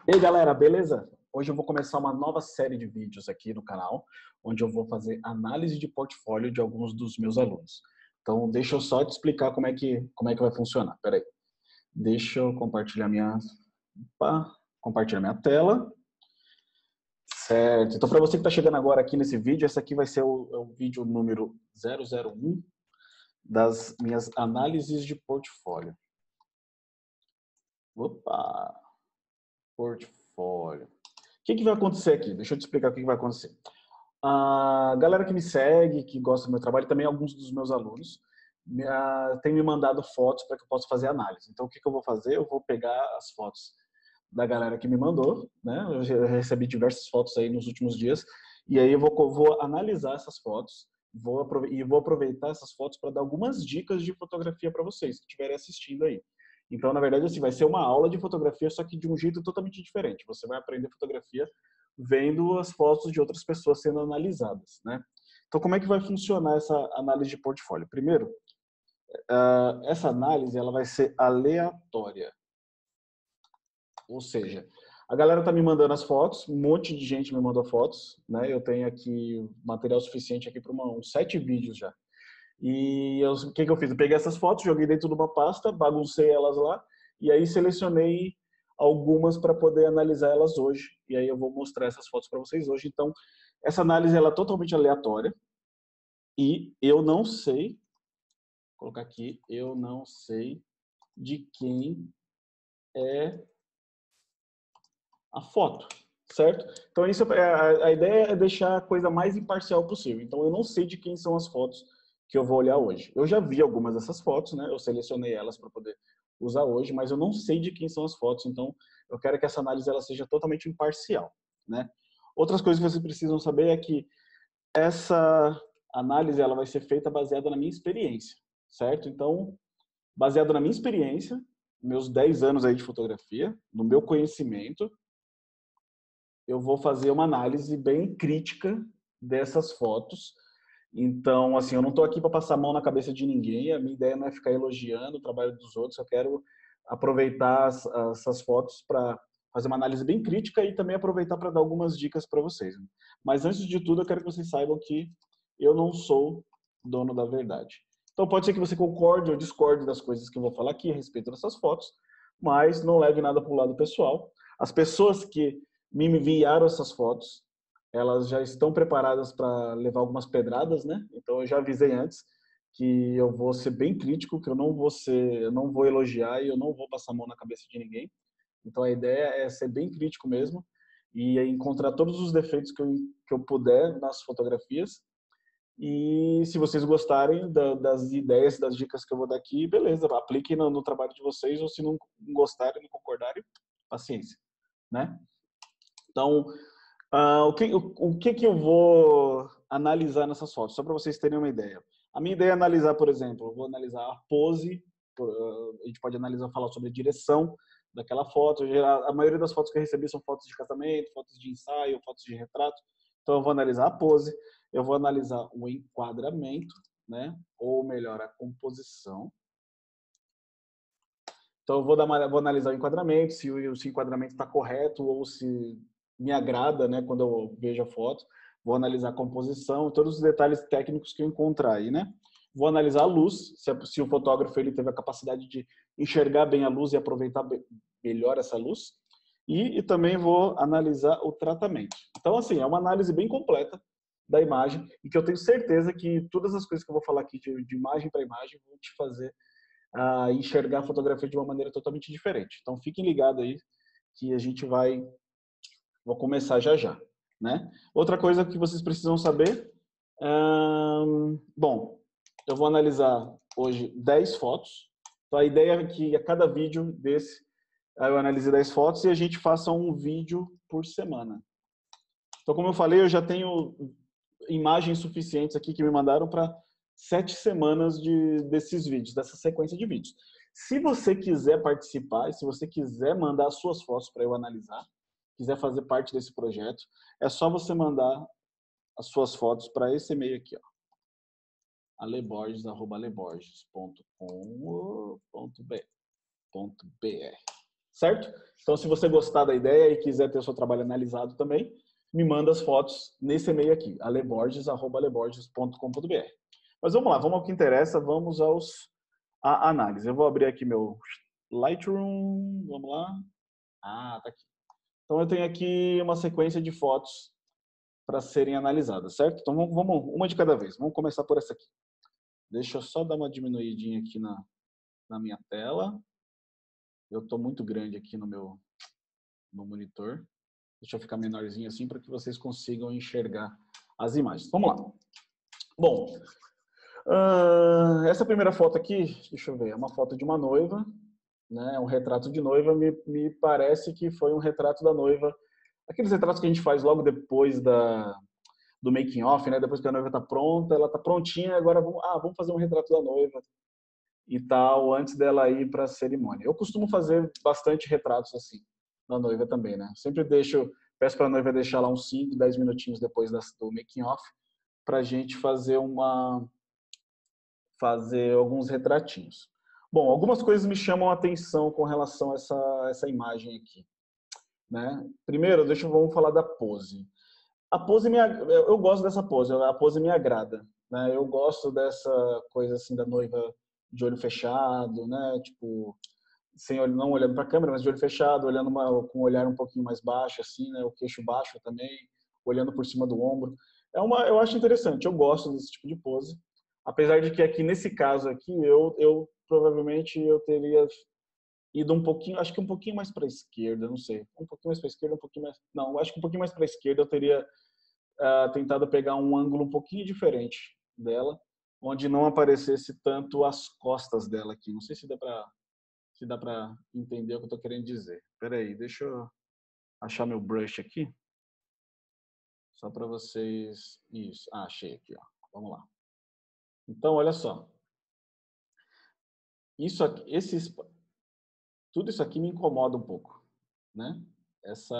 E aí, galera, beleza? Hoje eu vou começar uma nova série de vídeos aqui no canal, onde eu vou fazer análise de portfólio de alguns dos meus alunos. Então, deixa eu só te explicar como é que vai funcionar. Pera aí. Deixa eu compartilhar compartilhar minha tela. Certo. Então, para você que está chegando agora aqui nesse vídeo, esse aqui vai ser o vídeo número 001 das minhas análises de portfólio. Opa! Portfólio. O que vai acontecer aqui? Deixa eu te explicar o que vai acontecer. A galera que me segue, que gosta do meu trabalho, também alguns dos meus alunos, tem me mandado fotos para que eu possa fazer análise. Então, o que eu vou fazer? Eu vou pegar as fotos da galera que me mandou, né? Eu já recebi diversas fotos aí nos últimos dias, e aí eu vou analisar essas fotos, vou aproveitar essas fotos para dar algumas dicas de fotografia para vocês que estiverem assistindo aí. Então, na verdade, assim, vai ser uma aula de fotografia, só que de um jeito totalmente diferente. Você vai aprender fotografia vendo as fotos de outras pessoas sendo analisadas, né? Então, como é que vai funcionar essa análise de portfólio? Primeiro, essa análise ela vai ser aleatória. Ou seja, a galera está me mandando as fotos, um monte de gente me mandou fotos, né? Eu tenho aqui material suficiente aqui para uns 7 vídeos já. E o que eu fiz? Eu peguei essas fotos, joguei dentro de uma pasta, baguncei elas lá, e aí selecionei algumas para poder analisar elas hoje. E aí eu vou mostrar essas fotos para vocês hoje. Então, essa análise ela é totalmente aleatória e eu não sei, vou colocar aqui, eu não sei de quem é a foto, certo? Então, isso a ideia é deixar a coisa mais imparcial possível. Então, eu não sei de quem são as fotos que eu vou olhar hoje. Eu já vi algumas dessas fotos, né? Eu selecionei elas para poder usar hoje, mas eu não sei de quem são as fotos. Então, eu quero que essa análise ela seja totalmente imparcial, né? Outras coisas que vocês precisam saber é que essa análise ela vai ser feita baseada na minha experiência, certo? Então, baseado na minha experiência, meus 10 anos aí de fotografia, no meu conhecimento, eu vou fazer uma análise bem crítica dessas fotos. Então, assim, eu não estou aqui para passar a mão na cabeça de ninguém, a minha ideia não é ficar elogiando o trabalho dos outros, eu quero aproveitar essas fotos para fazer uma análise bem crítica e também aproveitar para dar algumas dicas para vocês. Mas antes de tudo, eu quero que vocês saibam que eu não sou dono da verdade. Então, pode ser que você concorde ou discorde das coisas que eu vou falar aqui a respeito dessas fotos, mas não leve nada para o lado pessoal. As pessoas que me enviaram essas fotos, elas já estão preparadas para levar algumas pedradas, né? Então eu já avisei antes que eu vou ser bem crítico, que eu não vou elogiar e eu não vou passar a mão na cabeça de ninguém. Então a ideia é ser bem crítico mesmo e encontrar todos os defeitos que eu puder nas fotografias. E se vocês gostarem das ideias, das dicas que eu vou dar aqui, beleza, apliquem no trabalho de vocês, ou se não gostarem, não concordarem, paciência, né? Então, o que eu vou analisar nessas fotos? Só para vocês terem uma ideia. A minha ideia é analisar, por exemplo, eu vou analisar a pose, a gente pode analisar, falar sobre a direção daquela foto. A maioria das fotos que eu recebi são fotos de casamento, fotos de ensaio, fotos de retrato. Então, eu vou analisar a pose, eu vou analisar o enquadramento, né? Ou melhor, a composição. Então, eu vou analisar o enquadramento, se o enquadramento está correto ou se me agrada, né, quando eu vejo a foto. Vou analisar a composição, todos os detalhes técnicos que eu encontrar aí, né? Vou analisar a luz, se o fotógrafo ele teve a capacidade de enxergar bem a luz e aproveitar melhor essa luz. E também vou analisar o tratamento. Então, assim, é uma análise bem completa da imagem e que eu tenho certeza que todas as coisas que eu vou falar aqui de imagem para imagem vão te fazer a enxergar a fotografia de uma maneira totalmente diferente. Então, fiquem ligados aí que a gente vou começar já já, né? Outra coisa que vocês precisam saber, bom, eu vou analisar hoje 10 fotos. Então, a ideia é que a cada vídeo desse, eu analise 10 fotos e a gente faça um vídeo por semana. Então, como eu falei, eu já tenho imagens suficientes aqui que me mandaram para 7 semanas desses vídeos, dessa sequência de vídeos. Se você quiser participar, se você quiser mandar suas fotos para eu analisar, quiser fazer parte desse projeto, é só você mandar as suas fotos para esse e-mail aqui, ó, aleborges@aleborges.com.br. certo? Então, se você gostar da ideia e quiser ter o seu trabalho analisado também, me manda as fotos nesse e-mail aqui, aleborges@aleborges.com.br. Mas vamos lá, vamos ao que interessa, vamos à análise. Eu vou abrir aqui meu Lightroom, vamos lá. Ah, tá aqui. Então, eu tenho aqui uma sequência de fotos para serem analisadas, certo? Então, vamos uma de cada vez. Vamos começar por essa aqui. Deixa eu só dar uma diminuidinha aqui na minha tela. Eu estou muito grande aqui no monitor. Deixa eu ficar menorzinho assim para que vocês consigam enxergar as imagens. Vamos lá. Bom, essa primeira foto aqui, deixa eu ver, é uma foto de uma noiva, né? Um retrato de noiva. Me parece que foi um retrato da noiva. Aqueles retratos que a gente faz logo depois do making off, né? Depois que a noiva está pronta, ela está prontinha, agora vamos fazer um retrato da noiva e tal, antes dela ir para a cerimônia. Eu costumo fazer bastante retratos assim, da noiva também, né? Sempre peço para a noiva deixar lá uns 5, 10 minutinhos depois do making off, para a gente fazer alguns retratinhos. Bom, algumas coisas me chamam a atenção com relação a essa imagem aqui, né? Primeiro, vamos falar da pose. A pose eu gosto dessa pose, a pose me agrada, né? Eu gosto dessa coisa assim da noiva de olho fechado, né? Tipo, não olhando para a câmera, mas de olho fechado, olhando com um olhar um pouquinho mais baixo, assim, né? O queixo baixo também, olhando por cima do ombro. Eu acho interessante, eu gosto desse tipo de pose. Apesar de que aqui, nesse caso aqui, eu provavelmente eu teria ido um pouquinho, acho que um pouquinho mais para a esquerda, não sei. Um pouquinho mais para a esquerda, um pouquinho mais... Não, acho que um pouquinho mais para a esquerda eu teria tentado pegar um ângulo um pouquinho diferente dela, onde não aparecesse tanto as costas dela aqui. Não sei se dá para entender o que eu estou querendo dizer. Espera aí, deixa eu achar meu brush aqui, só para vocês... Isso, achei aqui, ó. Vamos lá. Então, olha só. Isso aqui, tudo isso aqui me incomoda um pouco, né? Esse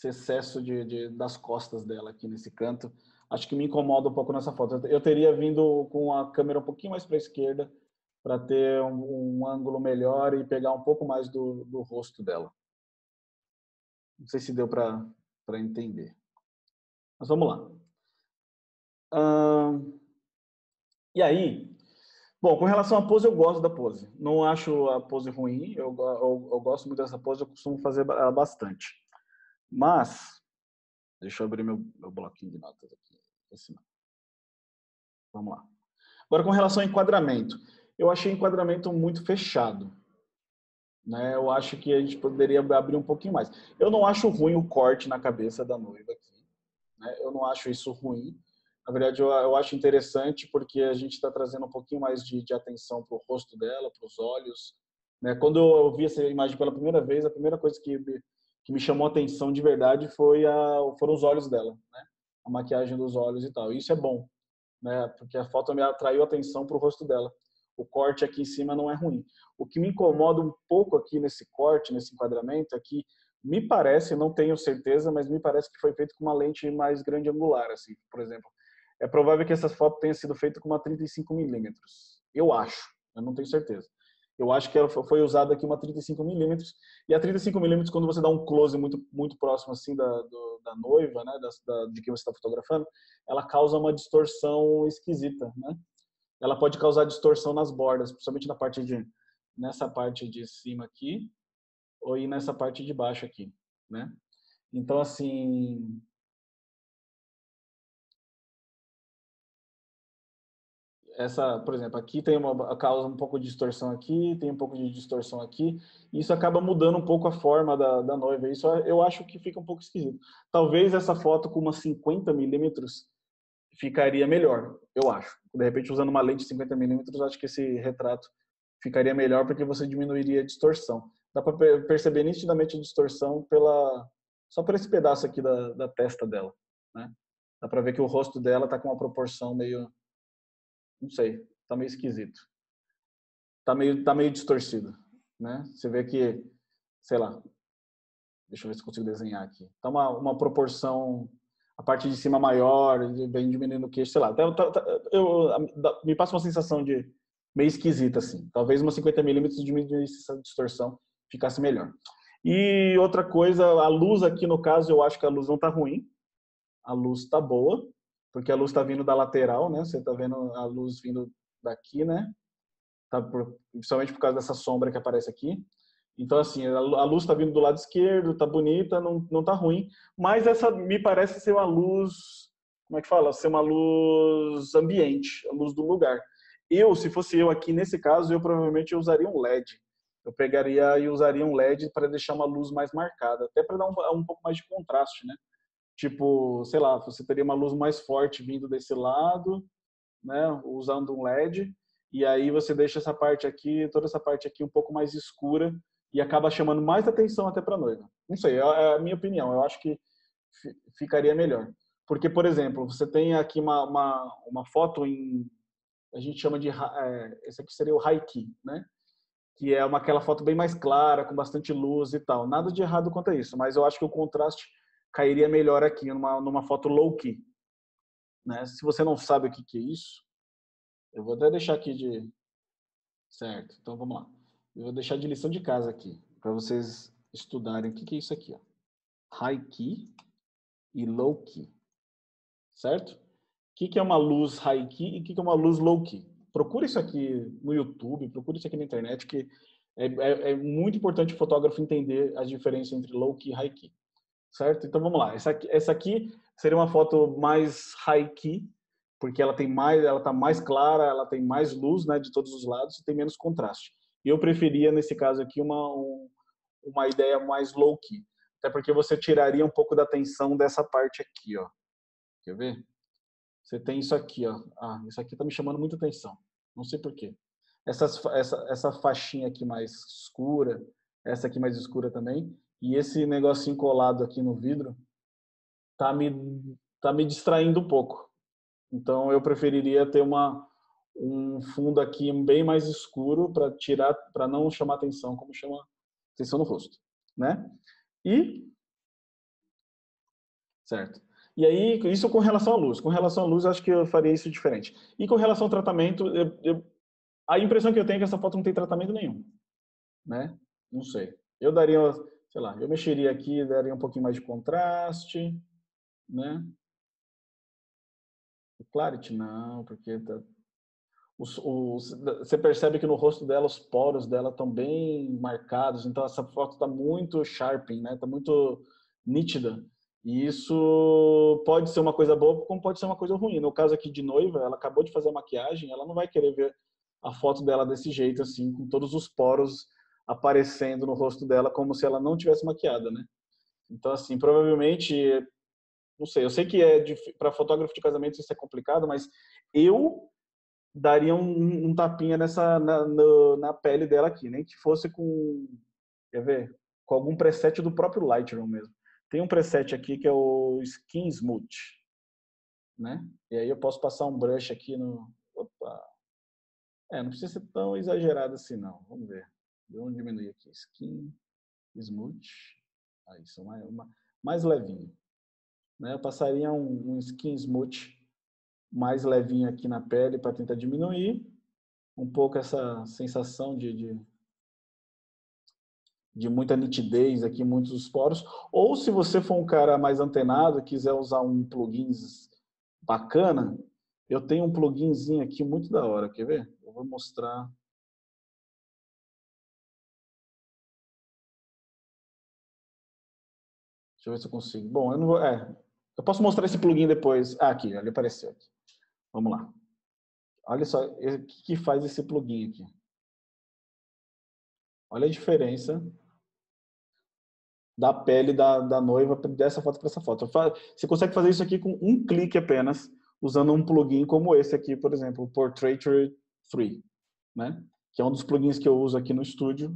excesso das costas dela aqui nesse canto, acho que me incomoda um pouco nessa foto. Eu teria vindo com a câmera um pouquinho mais para a esquerda para ter um ângulo melhor e pegar um pouco mais do rosto dela. Não sei se deu para entender. Mas vamos lá. E aí, bom, com relação à pose, eu gosto da pose. Não acho a pose ruim, eu gosto muito dessa pose, eu costumo fazer bastante. Mas, deixa eu abrir meu bloquinho de notas aqui. Vamos lá. Agora, com relação ao enquadramento. Eu achei o enquadramento muito fechado, né? Eu acho que a gente poderia abrir um pouquinho mais. Eu não acho ruim o corte na cabeça da noiva aqui, né? Eu não acho isso ruim. Na verdade, eu acho interessante porque a gente está trazendo um pouquinho mais de atenção para o rosto dela, para os olhos, né? Quando eu vi essa imagem pela primeira vez, a primeira coisa que me chamou a atenção de verdade foram os olhos dela, né? A maquiagem dos olhos e tal. Isso é bom, né? Porque a foto me atraiu a atenção para o rosto dela. O corte aqui em cima não é ruim. O que me incomoda um pouco aqui nesse corte, nesse enquadramento, é que me parece, não tenho certeza, mas me parece que foi feito com uma lente mais grande angular, assim, por exemplo. É provável que essa foto tenha sido feita com uma 35mm. Eu acho, eu não tenho certeza. Eu acho que foi usada aqui uma 35mm, e a 35mm, quando você dá um close muito, muito próximo assim da noiva, né, de quem você está fotografando, ela causa uma distorção esquisita, né? Ela pode causar distorção nas bordas, principalmente nessa parte de cima aqui, ou nessa parte de baixo aqui, né? Então, assim, por exemplo, aqui causa um pouco de distorção aqui, tem um pouco de distorção aqui, e isso acaba mudando um pouco a forma da noiva. Isso eu acho que fica um pouco esquisito. Talvez essa foto com uma 50mm ficaria melhor, eu acho. De repente, usando uma lente de 50mm, acho que esse retrato ficaria melhor porque você diminuiria a distorção. Dá para perceber nitidamente a distorção só por esse pedaço aqui da testa dela, né? Dá para ver que o rosto dela tá com uma proporção meio, não sei, tá meio esquisito. Tá meio distorcido, né? Você vê que, sei lá, deixa eu ver se consigo desenhar aqui. Tá uma proporção, a parte de cima maior, vem diminuindo o queixo, sei lá. Me passa uma sensação meio esquisita, assim. Talvez uma 50 mm diminuísse essa distorção, ficasse melhor. E outra coisa, a luz aqui, no caso, eu acho que a luz não tá ruim. A luz tá boa, porque a luz tá vindo da lateral, né? Você tá vendo a luz vindo daqui, né? Tá principalmente por causa dessa sombra que aparece aqui. Então, assim, a luz está vindo do lado esquerdo, tá bonita, não tá ruim. Mas essa me parece ser uma luz, como é que fala? Ser uma luz ambiente, a luz do lugar. Se fosse eu aqui nesse caso, eu provavelmente usaria um LED. Eu pegaria e usaria um LED para deixar uma luz mais marcada, até para dar um pouco mais de contraste, né? Tipo, sei lá, você teria uma luz mais forte vindo desse lado, né, usando um LED, e aí você deixa essa parte aqui, toda essa parte aqui um pouco mais escura e acaba chamando mais atenção até para a noiva. Não sei, é a minha opinião, eu acho que ficaria melhor. Porque, por exemplo, você tem aqui uma foto em, a gente chama de, esse aqui seria o high key, né? Que é aquela foto bem mais clara, com bastante luz e tal. Nada de errado quanto a isso, mas eu acho que o contraste cairia melhor aqui numa foto low key, né? Se você não sabe o que é isso, eu vou até deixar aqui de... Certo, então vamos lá. Eu vou deixar de lição de casa aqui, para vocês estudarem o que é isso aqui. Ó. High key e low key, certo? O que é uma luz high key e o que é uma luz low key? Procura isso aqui no YouTube, procura isso aqui na internet, que é muito importante o fotógrafo entender a diferença entre low key e high key, certo? Então vamos lá. Essa aqui seria uma foto mais high key, porque ela tá mais clara, ela tem mais luz, né, de todos os lados e tem menos contraste. Eu preferia nesse caso aqui uma ideia mais low key, até porque você tiraria um pouco da atenção dessa parte aqui, ó. Quer ver? Você tem isso aqui, ó. Ah, isso aqui tá me chamando muita atenção. Não sei por quê. Essa faixinha aqui mais escura, essa aqui mais escura também, e esse negocinho colado aqui no vidro tá me distraindo um pouco. Então eu preferiria ter um fundo aqui bem mais escuro para não chamar atenção como chama atenção no rosto, né? E certo. E aí isso com relação à luz. Com relação à luz, acho que eu faria isso diferente. E com relação ao tratamento, a impressão que eu tenho é que essa foto não tem tratamento nenhum, né? Não sei. Eu daria, sei lá, eu mexeria aqui, daria um pouquinho mais de contraste, né? O clarity não, porque você percebe que no rosto dela os poros dela estão bem marcados, então essa foto está muito sharpen, né? Está muito nítida. E isso pode ser uma coisa boa, como pode ser uma coisa ruim. No caso aqui de noiva, ela acabou de fazer a maquiagem, ela não vai querer ver a foto dela desse jeito, assim, com todos os poros aparecendo no rosto dela, como se ela não tivesse maquiada, né? Então, assim, provavelmente, não sei, eu sei que para fotógrafo de casamento isso é complicado, mas eu daria um tapinha na pele dela aqui, nem que fosse com, quer ver? Com algum preset do próprio Lightroom mesmo. Tem um preset aqui que é o Skin Smooth, né? E aí eu posso passar um brush aqui no... Opa! Não precisa ser tão exagerado assim, não. Vamos ver. Vamos diminuir aqui. Skin Smooth. Aí, isso mais levinho. Né? Eu passaria um Skin Smooth mais levinho aqui na pele para tentar diminuir um pouco essa sensação de muita nitidez aqui, muitos poros. Ou se você for um cara mais antenado, quiser usar um plugin bacana, eu tenho um pluginzinho aqui muito da hora, quer ver? Eu vou mostrar. Deixa eu ver se eu consigo. Bom, eu não vou... eu posso mostrar esse plugin depois. Ah, aqui, ele apareceu aqui. Vamos lá. Olha só o que faz esse plugin aqui. Olha a diferença da pele da noiva dessa foto para essa foto. Você consegue fazer isso aqui com um clique apenas, usando um plugin como esse aqui, por exemplo, o Portraiture 3, né? Que é um dos plugins que eu uso aqui no estúdio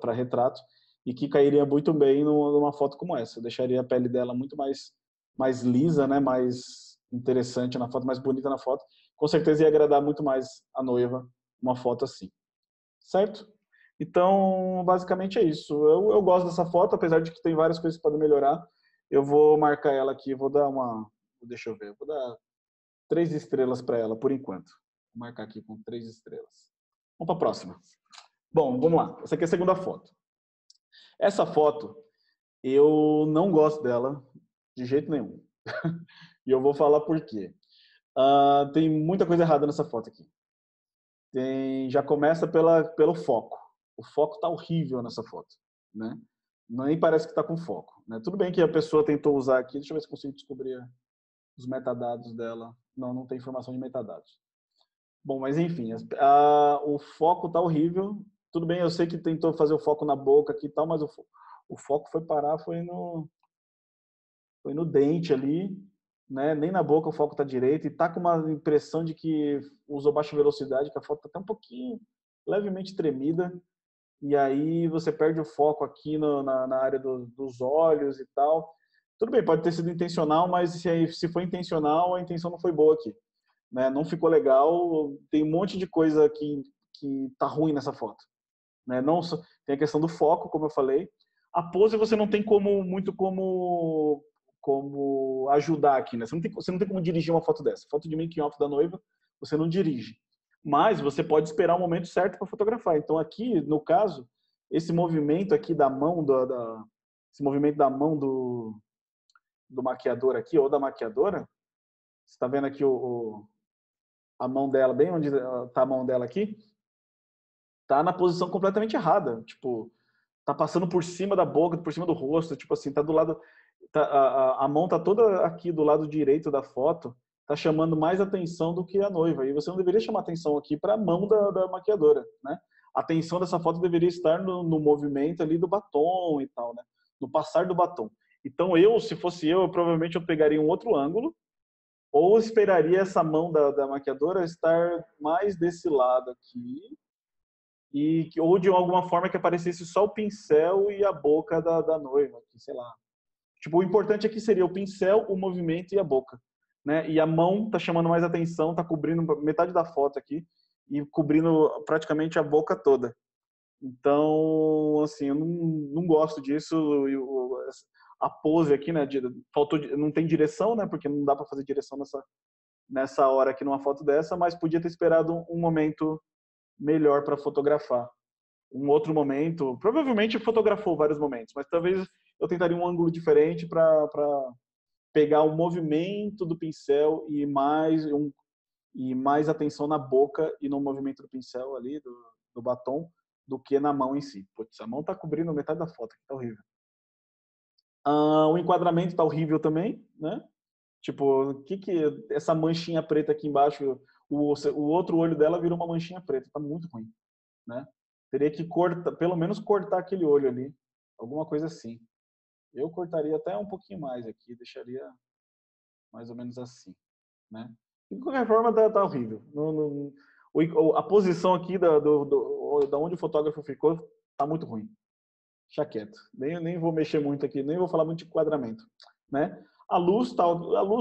para retrato e que cairia muito bem numa foto como essa. Eu deixaria a pele dela muito mais lisa, né? Mais interessante na foto, mais bonita na foto. Com certeza ia agradar muito mais a noiva uma foto assim. Certo? Então, basicamente é isso. Eu gosto dessa foto, apesar de que tem várias coisas que podem melhorar. Eu vou marcar ela aqui, vou dar deixa eu ver, vou dar 3 estrelas para ela, por enquanto. Vou marcar aqui com 3 estrelas. Vamos para a próxima. Bom, vamos lá. Essa aqui é a segunda foto. Essa foto, eu não gosto dela de jeito nenhum. E eu vou falar por quê. Tem muita coisa errada nessa foto aqui. Já começa pelo foco. O foco tá horrível nessa foto, né? Nem parece que tá com foco, né? Tudo bem que a pessoa tentou usar aqui, deixa eu ver se consigo descobrir os metadados dela. Não, não tem informação de metadados. Bom, mas enfim, o foco tá horrível. Tudo bem, eu sei que tentou fazer o foco na boca aqui e tal, mas o foco foi parar, foi no dente ali, né? Nem na boca o foco tá direito e tá com uma impressão de que usou baixa velocidade, que a foto tá até um pouquinho levemente tremida. E aí você perde o foco aqui na área dos olhos e tal. Tudo bem, pode ter sido intencional, mas se foi intencional, a intenção não foi boa aqui, né? Não ficou legal. Tem um monte de coisa que tá ruim nessa foto, né? Não só, tem a questão do foco, como eu falei. A pose você não tem como ajudar aqui, né? Você não tem como dirigir uma foto dessa. Foto de making off da noiva, você não dirige. Mas você pode esperar o momento certo para fotografar. Então aqui, no caso, esse movimento aqui da mão esse movimento da mão do maquiador aqui ou da maquiadora, você está vendo aqui a mão dela, bem onde está a mão dela aqui, tá na posição completamente errada. Tipo, tá passando por cima da boca, por cima do rosto, tipo assim, tá do lado, a mão tá toda aqui do lado direito da foto, tá chamando mais atenção do que a noiva. E você não deveria chamar atenção aqui para a mão da maquiadora, né? A atenção dessa foto deveria estar no movimento ali do batom e tal, né? No passar do batom. Então se fosse eu provavelmente eu pegaria um outro ângulo ou esperaria essa mão da maquiadora estar mais desse lado aqui ou de alguma forma que aparecesse só o pincel e a boca da noiva, que, sei lá. Tipo, o importante aqui seria o pincel, o movimento e a boca, né? E a mão tá chamando mais atenção, tá cobrindo metade da foto aqui e cobrindo praticamente a boca toda. Então, assim, eu não gosto disso. A pose aqui, né? Não tem direção, né? Porque não dá para fazer direção nessa hora aqui numa foto dessa, mas podia ter esperado um momento melhor para fotografar. Um outro momento, provavelmente fotografou vários momentos, mas talvez eu tentaria um ângulo diferente para pegar o movimento do pincel e mais atenção na boca e no movimento do pincel ali, do batom, do que na mão em si. Putz, a mão tá cobrindo metade da foto, que tá horrível. O enquadramento tá horrível também, né? Tipo, essa manchinha preta aqui embaixo, o outro olho dela virou uma manchinha preta, tá muito ruim, né? Teria que pelo menos cortar aquele olho ali, alguma coisa assim. Eu cortaria até um pouquinho mais aqui, deixaria mais ou menos assim, né? De qualquer forma, tá horrível. A posição aqui da onde o fotógrafo ficou tá muito ruim. Deixa quieto. Nem vou mexer muito aqui, nem vou falar muito de enquadramento, né? A luz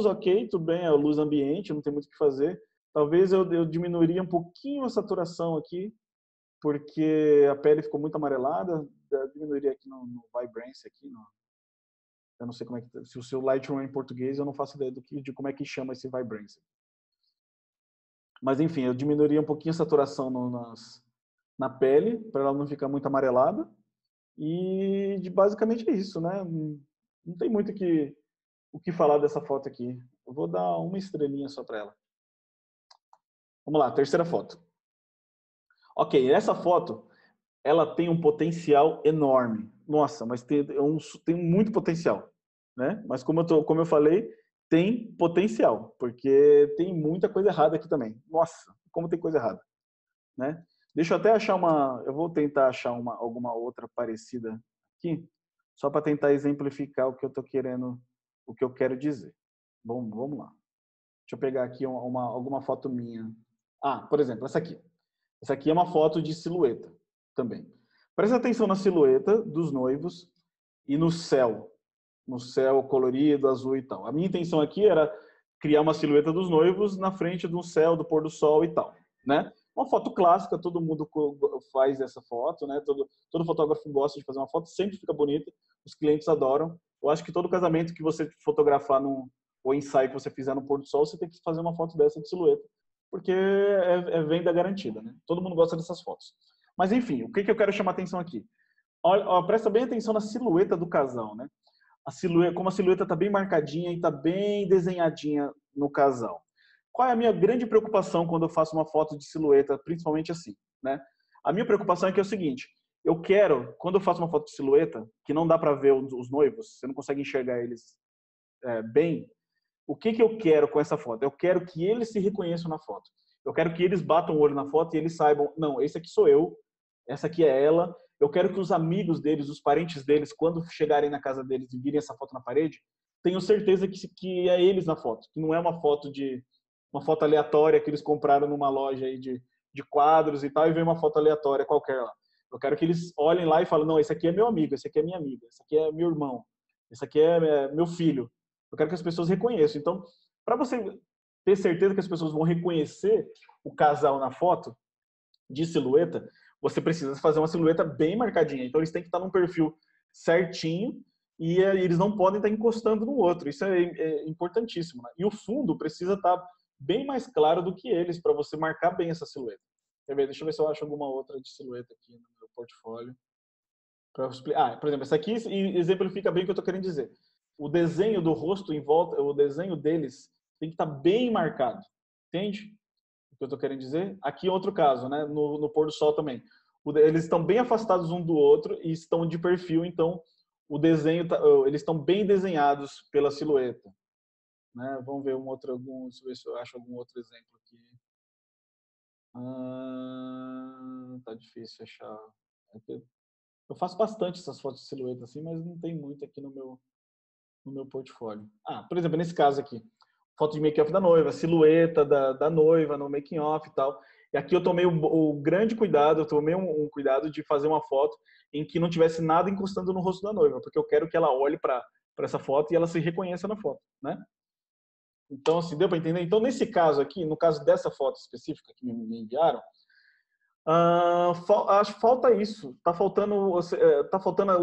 ok, tudo bem, é a luz ambiente, não tem muito o que fazer. Talvez eu diminuiria um pouquinho a saturação aqui, porque a pele ficou muito amarelada. Eu diminuiria aqui no Vibrance aqui, eu não sei como é que, se o seu Lightroom é em português, eu não faço ideia de como é que chama esse Vibrance. Mas enfim, eu diminuiria um pouquinho a saturação na pele, para ela não ficar muito amarelada. E basicamente é isso, né? Não tem muito o que falar dessa foto aqui. Eu vou dar uma estrelinha só para ela. Vamos lá, terceira foto. Ok, essa foto, ela tem um potencial enorme. Nossa, mas tem muito potencial, né? Mas como eu falei, tem potencial, porque tem muita coisa errada aqui também. Nossa, como tem coisa errada, né? Deixa eu até achar eu vou tentar achar alguma outra parecida aqui, só para tentar exemplificar o que eu quero dizer. Bom, vamos lá. Deixa eu pegar aqui alguma foto minha. Por exemplo, essa aqui. Essa aqui é uma foto de silhueta também. Presta atenção na silhueta dos noivos e no céu colorido, azul e tal. A minha intenção aqui era criar uma silhueta dos noivos na frente do céu, do pôr do sol e tal, né? Uma foto clássica, todo mundo faz essa foto, né? Todo fotógrafo gosta de fazer uma foto, sempre fica bonita, os clientes adoram. Eu acho que todo casamento que você fotografar ou ensaio que você fizer no pôr do sol, você tem que fazer uma foto dessa de silhueta, porque é venda garantida, né? Todo mundo gosta dessas fotos. Mas enfim, o que eu quero chamar atenção aqui? Olha, presta bem atenção na silhueta do casal, né? Como a silhueta está bem marcadinha e está bem desenhadinha no casal. Qual é a minha grande preocupação quando eu faço uma foto de silhueta, principalmente assim, né? A minha preocupação é que é o seguinte: eu quero, quando eu faço uma foto de silhueta, que não dá para ver os noivos, você não consegue enxergar eles bem, o que eu quero com essa foto? Eu quero que eles se reconheçam na foto. Eu quero que eles batam o olho na foto e eles saibam, não, esse aqui sou eu, essa aqui é ela. Eu quero que os amigos deles, os parentes deles, quando chegarem na casa deles e virem essa foto na parede, tenham certeza que é eles na foto, que não é uma foto aleatória que eles compraram numa loja aí de quadros e tal, e vem uma foto aleatória qualquer lá. Eu quero que eles olhem lá e falem, não, esse aqui é meu amigo, esse aqui é minha amiga, esse aqui é meu irmão, esse aqui é meu filho. Eu quero que as pessoas reconheçam. Então, para você ter certeza que as pessoas vão reconhecer o casal na foto de silhueta, você precisa fazer uma silhueta bem marcadinha. Então, eles têm que estar num perfil certinho e eles não podem estar encostando no outro. Isso é importantíssimo, né? E o fundo precisa estar bem mais claro do que eles, para você marcar bem essa silhueta. Quer ver? Deixa eu ver se eu acho alguma outra de silhueta aqui no meu portfólio. Por exemplo, essa aqui exemplifica bem o que eu estou querendo dizer. O desenho do rosto em volta, o desenho deles tem que estar bem marcado. Entende o que eu estou querendo dizer? Aqui outro caso, né? No pôr do sol também. Eles estão bem afastados um do outro e estão de perfil, então o desenho, eles estão bem desenhados pela silhueta. Né? Vamos ver deixa eu ver se eu acho algum outro exemplo aqui. Tá difícil achar. Eu faço bastante essas fotos de silhueta assim, mas não tem muito aqui no meu portfólio. Por exemplo, nesse caso aqui, foto de make-off da noiva, silhueta da noiva no making-off e tal. E aqui eu tomei o grande cuidado, eu tomei um cuidado de fazer uma foto em que não tivesse nada encostando no rosto da noiva, porque eu quero que ela olhe para essa foto e ela se reconheça na foto, né? Então, assim, deu para entender? Então, nesse caso aqui, no caso dessa foto específica que me enviaram, acho que falta isso. Tá faltando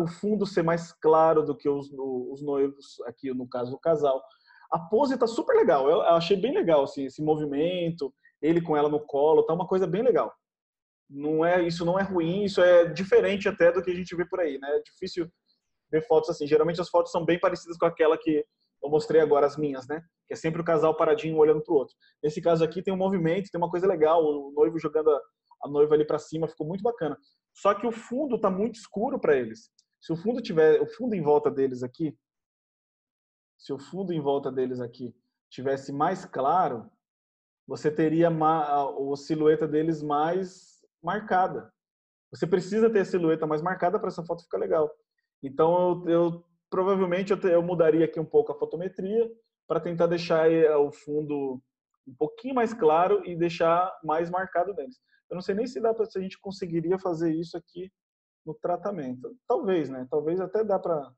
o fundo ser mais claro do que os noivos, aqui no caso do casal. A pose tá super legal. Eu achei bem legal assim, esse movimento, ele com ela no colo, tá uma coisa bem legal. Isso não é ruim, isso é diferente até do que a gente vê por aí, né? É difícil ver fotos assim. Geralmente as fotos são bem parecidas com aquela que eu mostrei agora, as minhas, né? Que é sempre o casal paradinho olhando pro outro. Nesse caso aqui tem um movimento, tem uma coisa legal, o noivo jogando a noiva ali para cima, ficou muito bacana. Só que o fundo tá muito escuro para eles. Se o fundo tiver, o fundo em volta deles aqui, se o fundo em volta deles aqui tivesse mais claro, você teria a silhueta deles mais marcada. Você precisa ter a silhueta mais marcada para essa foto ficar legal. Então, provavelmente eu mudaria aqui um pouco a fotometria para tentar deixar o fundo um pouquinho mais claro e deixar mais marcado neles. Eu não sei nem se a gente conseguiria fazer isso aqui no tratamento. Talvez, né? Talvez até dá para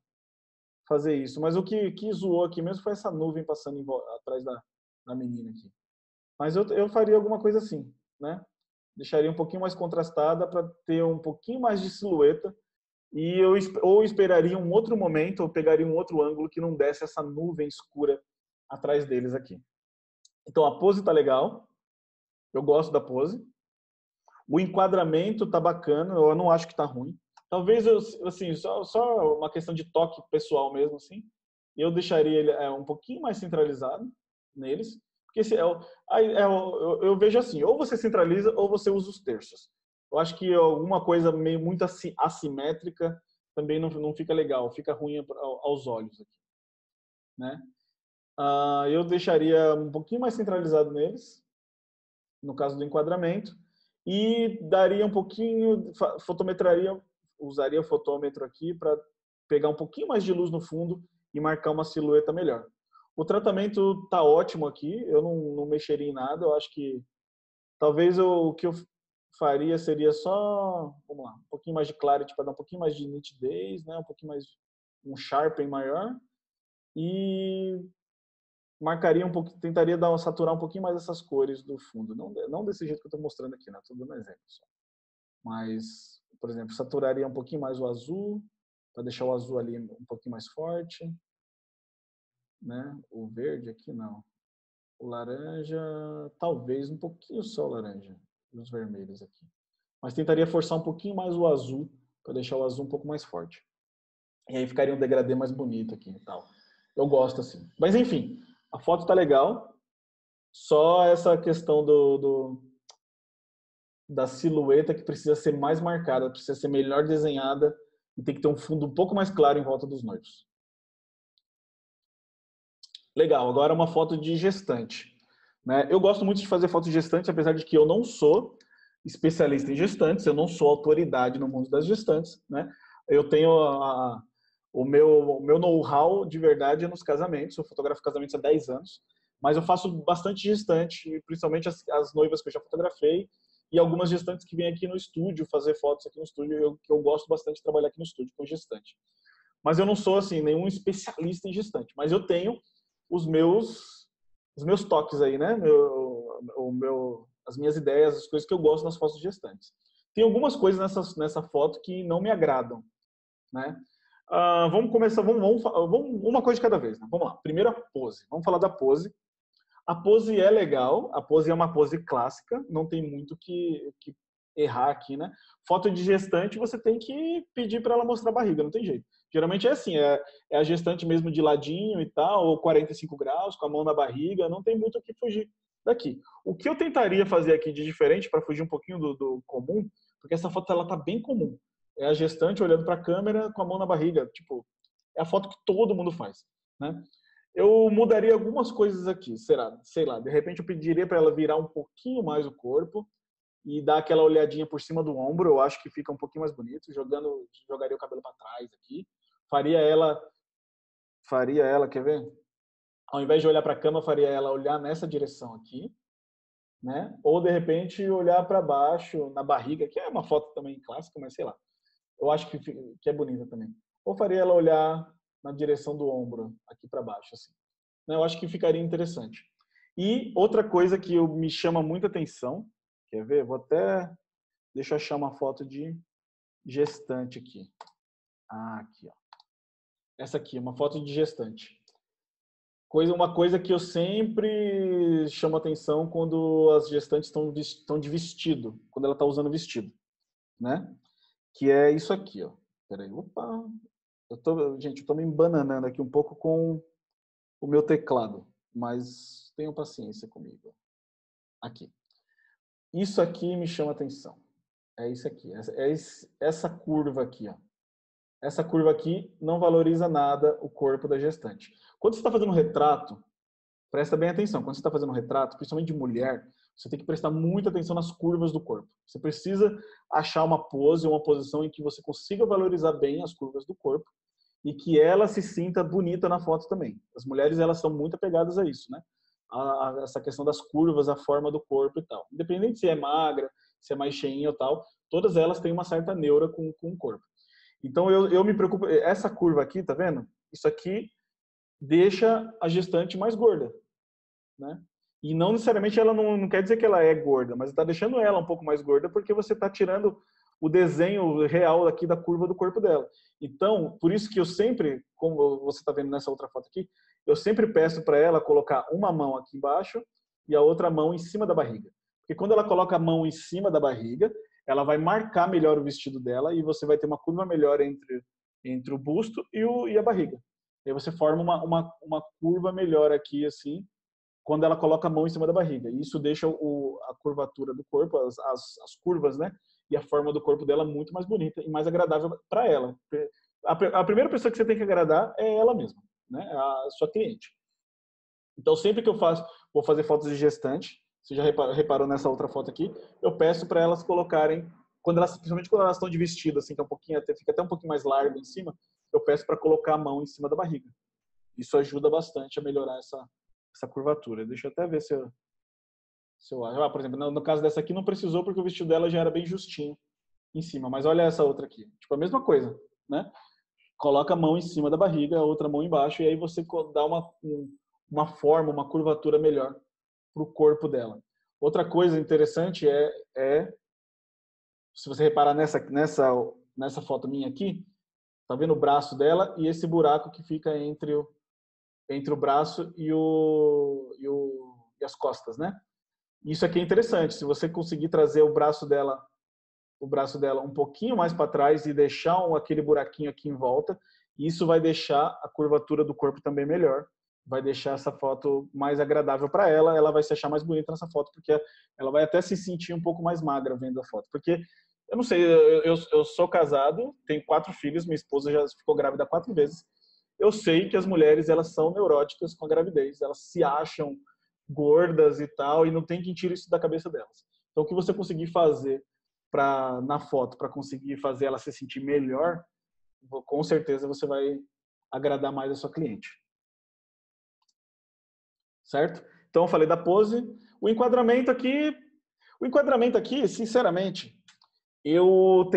fazer isso. Mas o que zoou aqui mesmo foi essa nuvem passando atrás da menina aqui. Mas eu faria alguma coisa assim, né? Deixaria um pouquinho mais contrastada para ter um pouquinho mais de silhueta e ou esperaria um outro momento ou pegaria um outro ângulo que não desse essa nuvem escura atrás deles aqui. Então a pose tá legal, eu gosto da pose. O enquadramento tá bacana, eu não acho que tá ruim. Talvez assim, só uma questão de toque pessoal mesmo assim. Eu deixaria ele um pouquinho mais centralizado neles, porque eu vejo assim, ou você centraliza ou você usa os terços. Eu acho que alguma coisa meio muito assimétrica também não fica legal, fica ruim aos olhos aqui, né? Eu deixaria um pouquinho mais centralizado neles, no caso do enquadramento, e daria um pouquinho, usaria o fotômetro aqui para pegar um pouquinho mais de luz no fundo e marcar uma silhueta melhor. O tratamento tá ótimo aqui, eu não mexeria em nada, eu acho que talvez o que eu faria seria só, vamos lá, um pouquinho mais de clarity para dar um pouquinho mais de nitidez, né, um pouquinho mais, um sharpen maior, e marcaria um pouco, tentaria saturar um pouquinho mais essas cores do fundo, não desse jeito que eu estou mostrando aqui, né? Estou dando um exemplo só. Mas, por exemplo, saturaria um pouquinho mais o azul, para deixar o azul ali um pouquinho mais forte, né? O verde aqui não. O laranja, talvez um pouquinho só o laranja. E os vermelhos aqui. Mas tentaria forçar um pouquinho mais o azul, para deixar o azul um pouco mais forte. E aí ficaria um degradê mais bonito aqui e tal. Eu gosto assim. Mas enfim, a foto tá legal. Só essa questão da silhueta que precisa ser mais marcada, precisa ser melhor desenhada e tem que ter um fundo um pouco mais claro em volta dos noivos. Legal, agora uma foto de gestante. Né? Eu gosto muito de fazer fotos de gestantes, apesar de que eu não sou especialista em gestantes, eu não sou autoridade no mundo das gestantes. Né? Eu tenho o meu know-how de verdade nos casamentos, eu fotografo casamentos há 10 anos, mas eu faço bastante gestante, principalmente as noivas que eu já fotografei, e algumas gestantes que vêm aqui no estúdio fazer fotos aqui no estúdio, que eu gosto bastante de trabalhar aqui no estúdio com gestante. Mas eu não sou assim nenhum especialista em gestante, mas eu tenho os meus toques aí, né? As minhas ideias, as coisas que eu gosto nas fotos de gestantes. Tem algumas coisas nessa foto que não me agradam, né? Vamos começar, vamos uma coisa de cada vez, né? Vamos lá. Primeiro a pose. Vamos falar da pose. A pose é legal, a pose é uma pose clássica, não tem muito que errar aqui, né? Foto de gestante, você tem que pedir para ela mostrar a barriga, não tem jeito. Geralmente é assim, é a gestante mesmo de ladinho e tal, ou 45 graus, com a mão na barriga, não tem muito o que fugir daqui. O que eu tentaria fazer aqui de diferente, para fugir um pouquinho do comum, porque essa foto ela tá bem comum. É a gestante olhando para a câmera com a mão na barriga, tipo, é a foto que todo mundo faz, né? Eu mudaria algumas coisas aqui, será? Sei lá, de repente eu pediria para ela virar um pouquinho mais o corpo e dar aquela olhadinha por cima do ombro, eu acho que fica um pouquinho mais bonito, jogaria o cabelo para trás aqui. Faria ela, quer ver? Ao invés de olhar para a cama, faria ela olhar nessa direção aqui, né? Ou de repente olhar para baixo, na barriga, que é uma foto também clássica, mas sei lá. Eu acho que é bonita também. Ou faria ela olhar na direção do ombro, aqui para baixo, assim. Eu acho que ficaria interessante. E outra coisa que me chama muita atenção, quer ver? Deixa eu achar uma foto de gestante aqui. Aqui, ó. Essa aqui, uma foto de gestante. Uma coisa que eu sempre chamo atenção quando as gestantes estão de vestido, quando ela está usando vestido, né? Que é isso aqui, ó. Peraí, opa. Gente, eu tô me embananando aqui um pouco com o meu teclado, mas tenham paciência comigo. Aqui. Isso aqui me chama atenção. É isso aqui. Essa curva aqui, ó. Essa curva aqui não valoriza nada o corpo da gestante. Quando você está fazendo um retrato, presta bem atenção. Quando você está fazendo um retrato, principalmente de mulher, você tem que prestar muita atenção nas curvas do corpo. Você precisa achar uma pose, uma posição em que você consiga valorizar bem as curvas do corpo e que ela se sinta bonita na foto também. As mulheres, elas são muito apegadas a isso, né? Essa questão das curvas, a forma do corpo e tal. Independente se é magra, se é mais cheinha ou tal, todas elas têm uma certa neura com o corpo. Então, eu me preocupo... Essa curva aqui, tá vendo? Isso aqui deixa a gestante mais gorda, né? E não necessariamente ela não quer dizer que ela é gorda, mas está deixando ela um pouco mais gorda porque você está tirando o desenho real aqui da curva do corpo dela. Então, por isso que eu sempre, como você está vendo nessa outra foto aqui, eu sempre peço para ela colocar uma mão aqui embaixo e a outra mão em cima da barriga. Porque quando ela coloca a mão em cima da barriga, ela vai marcar melhor o vestido dela e você vai ter uma curva melhor entre o busto e a barriga. E aí você forma uma curva melhor aqui, assim, quando ela coloca a mão em cima da barriga. E isso deixa a curvatura do corpo, as curvas, né? E a forma do corpo dela muito mais bonita e mais agradável para ela. A primeira pessoa que você tem que agradar é ela mesma, né? A sua cliente. Então, sempre que vou fazer fotos de gestante, você já reparou nessa outra foto aqui, eu peço para elas colocarem, principalmente quando elas estão de vestido, assim, que é fica até um pouquinho mais largo em cima, eu peço para colocar a mão em cima da barriga. Isso ajuda bastante a melhorar essa curvatura. Deixa eu até ver se eu acho. Por exemplo, no caso dessa aqui não precisou porque o vestido dela já era bem justinho em cima. Mas olha essa outra aqui. Tipo, a mesma coisa, né? Coloca a mão em cima da barriga, a outra mão embaixo, e aí você dá uma forma, uma curvatura melhor para o corpo dela. Outra coisa interessante se você reparar nessa foto minha aqui, tá vendo o braço dela e esse buraco que fica entre o braço e e as costas, né? Isso aqui é interessante. Se você conseguir trazer o braço dela um pouquinho mais para trás e deixar aquele buraquinho aqui em volta, isso vai deixar a curvatura do corpo também melhor. Vai deixar essa foto mais agradável para ela. Ela vai se achar mais bonita nessa foto, porque ela vai até se sentir um pouco mais magra vendo a foto. Porque, eu não sei, eu sou casado, tenho 4 filhos, minha esposa já ficou grávida 4 vezes. Eu sei que as mulheres, elas são neuróticas com a gravidez. Elas se acham gordas e tal, e não tem quem tire isso da cabeça delas. Então, o que você conseguir fazer na foto, para conseguir fazer ela se sentir melhor, com certeza você vai agradar mais a sua cliente. Certo? Então, eu falei da pose. O enquadramento aqui, sinceramente, eu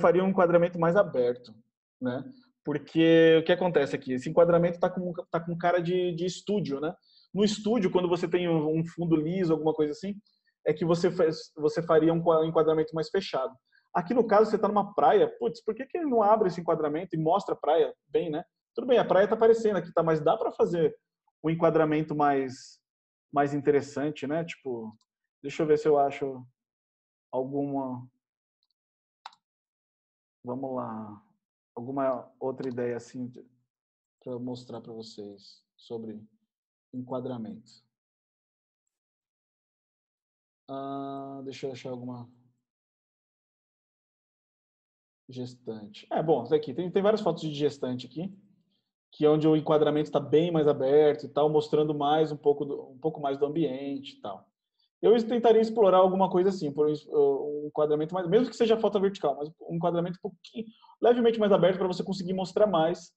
faria um enquadramento mais aberto, né? Porque o que acontece aqui? Esse enquadramento tá com cara de estúdio, né? No estúdio, quando você tem um fundo liso, alguma coisa assim, é que você faria um enquadramento mais fechado. Aqui, no caso, você está numa praia. Putz, por que ele não abre esse enquadramento e mostra a praia bem, né? Tudo bem, a praia está aparecendo aqui, tá? Mas dá para fazer um enquadramento mais interessante, né? Tipo, deixa eu ver se eu acho alguma... Vamos lá. Alguma outra ideia assim para mostrar para vocês sobre enquadramento. Deixa eu achar alguma gestante. Bom, isso aqui tem várias fotos de gestante aqui, que é onde o enquadramento está bem mais aberto e tal, mostrando mais um pouco mais do ambiente e tal. Eu tentaria explorar alguma coisa assim, por um enquadramento mais, mesmo que seja foto vertical, mas um enquadramento um pouquinho, levemente mais aberto para você conseguir mostrar mais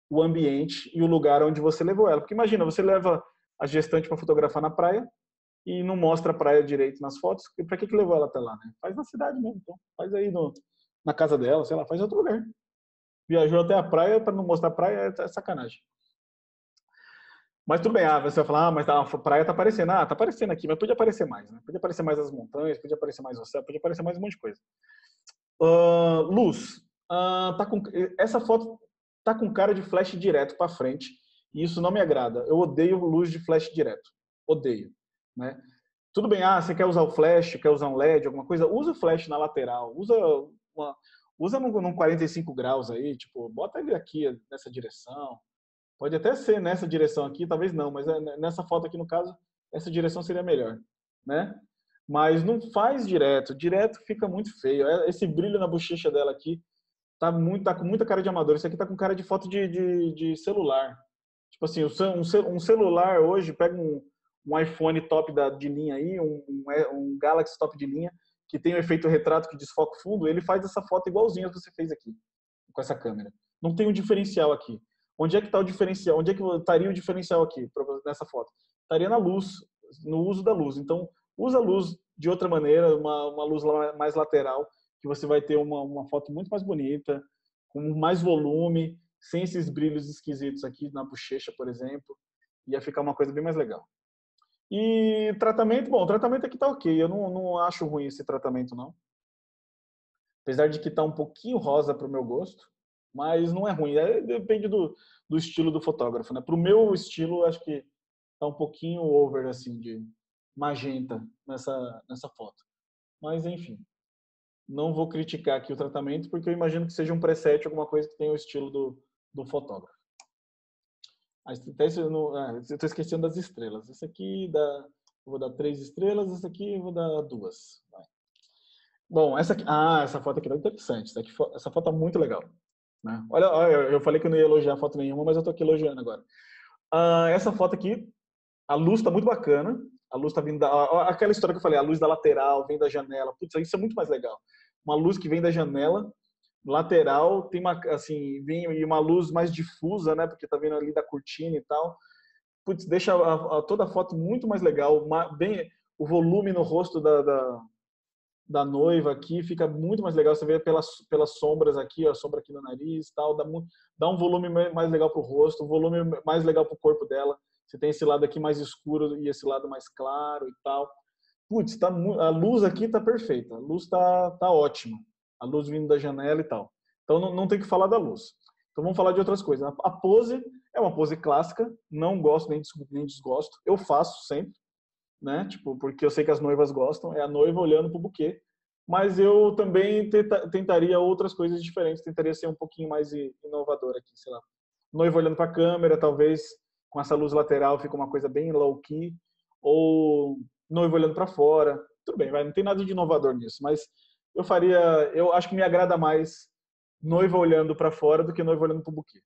o ambiente e o lugar onde você levou ela. Porque imagina, você leva a gestante para fotografar na praia e não mostra a praia direito nas fotos, para que levou ela até lá, né? Faz na cidade mesmo, então. Faz aí na casa dela, sei lá, faz em outro lugar. Viajou até a praia para não mostrar a praia, é sacanagem. Mas tudo bem, você vai falar, mas a praia tá aparecendo. Tá aparecendo aqui, mas podia aparecer mais, né? Podia aparecer mais as montanhas, podia aparecer mais o céu, podia aparecer mais um monte de coisa. Luz. Essa foto tá com cara de flash direto para frente, e isso não me agrada. Eu odeio luz de flash direto. Odeio, né? Tudo bem, você quer usar o flash, quer usar um LED, alguma coisa, usa o flash na lateral, usa num 45 graus aí, tipo, bota ele aqui nessa direção. Pode até ser nessa direção aqui, talvez não, mas nessa foto aqui, no caso, essa direção seria melhor, né? Mas não faz direto fica muito feio. Esse brilho na bochecha dela aqui tá com muita cara de amador. Isso aqui tá com cara de foto de celular. Tipo assim, um celular hoje, pega um iPhone top de linha aí, um Galaxy top de linha, que tem o efeito retrato que desfoca o fundo, ele faz essa foto igualzinha que você fez aqui, com essa câmera. Não tem um diferencial aqui. Onde é que está o diferencial? Onde é que estaria o diferencial aqui nessa foto? Estaria na luz, no uso da luz. Então, usa a luz de outra maneira, uma luz mais lateral, que você vai ter uma foto muito mais bonita, com mais volume, sem esses brilhos esquisitos aqui na bochecha, por exemplo. Ia ficar uma coisa bem mais legal. E tratamento, bom, o tratamento aqui tá ok. Eu não acho ruim esse tratamento, não. Apesar de que tá um pouquinho rosa para o meu gosto, mas não é ruim. Depende do estilo do fotógrafo, né? Para o meu estilo, acho que tá um pouquinho over, assim, de magenta nessa foto. Mas, enfim, não vou criticar aqui o tratamento, porque eu imagino que seja um preset, alguma coisa que tenha o estilo do fotógrafo. Até eu estou esquecendo das estrelas. Esse aqui eu vou dar 3 estrelas, esse aqui eu vou dar 2. Vai. Bom, essa foto aqui é interessante. Essa foto é muito legal. Né? Olha, eu falei que eu não ia elogiar foto nenhuma, mas eu tô aqui elogiando agora. Essa foto aqui, a luz está muito bacana. A luz está vindo aquela história que eu falei, a luz da lateral, vem da janela. Putz, isso é muito mais legal. Uma luz que vem da janela, lateral, tem vem uma luz mais difusa, né? Porque tá vindo ali da cortina e tal. Putz, deixa toda a foto muito mais legal. O volume no rosto da noiva aqui fica muito mais legal. Você vê pelas sombras aqui, a sombra aqui no nariz e tal, dá um volume mais legal pro rosto, um volume mais legal pro corpo dela. Você tem esse lado aqui mais escuro e esse lado mais claro e tal. Putz, a luz aqui tá perfeita. A luz tá ótima. A luz vindo da janela e tal. Então não tem que falar da luz. Então vamos falar de outras coisas. A pose é uma pose clássica, não gosto nem desgosto. Eu faço sempre, né? Tipo, porque eu sei que as noivas gostam, é a noiva olhando pro buquê. Mas eu também tentaria outras coisas diferentes, tentaria ser um pouquinho mais inovador aqui, sei lá. Noiva olhando para a câmera, talvez com essa luz lateral fica uma coisa bem low key, ou noiva olhando para fora. Tudo bem, vai, não tem nada de inovador nisso, mas eu acho que me agrada mais noiva olhando para fora do que noiva olhando para o buquê.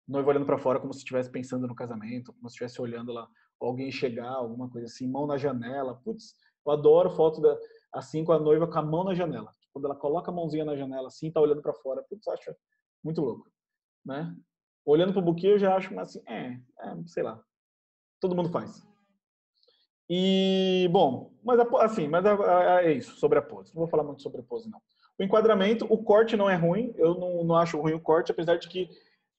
Noiva olhando para fora como se estivesse pensando no casamento, como se estivesse olhando lá alguém chegar, alguma coisa assim, mão na janela. Putz, eu adoro foto assim com a noiva com a mão na janela. Quando ela coloca a mãozinha na janela assim, tá olhando para fora. Putz, acho muito louco, né? Olhando pro buquê eu já acho assim, sei lá. Todo mundo faz. E, bom, mas assim, é isso, sobre a pose. Não vou falar muito sobre a pose, não. O enquadramento, o corte não é ruim, eu não acho ruim o corte, apesar de que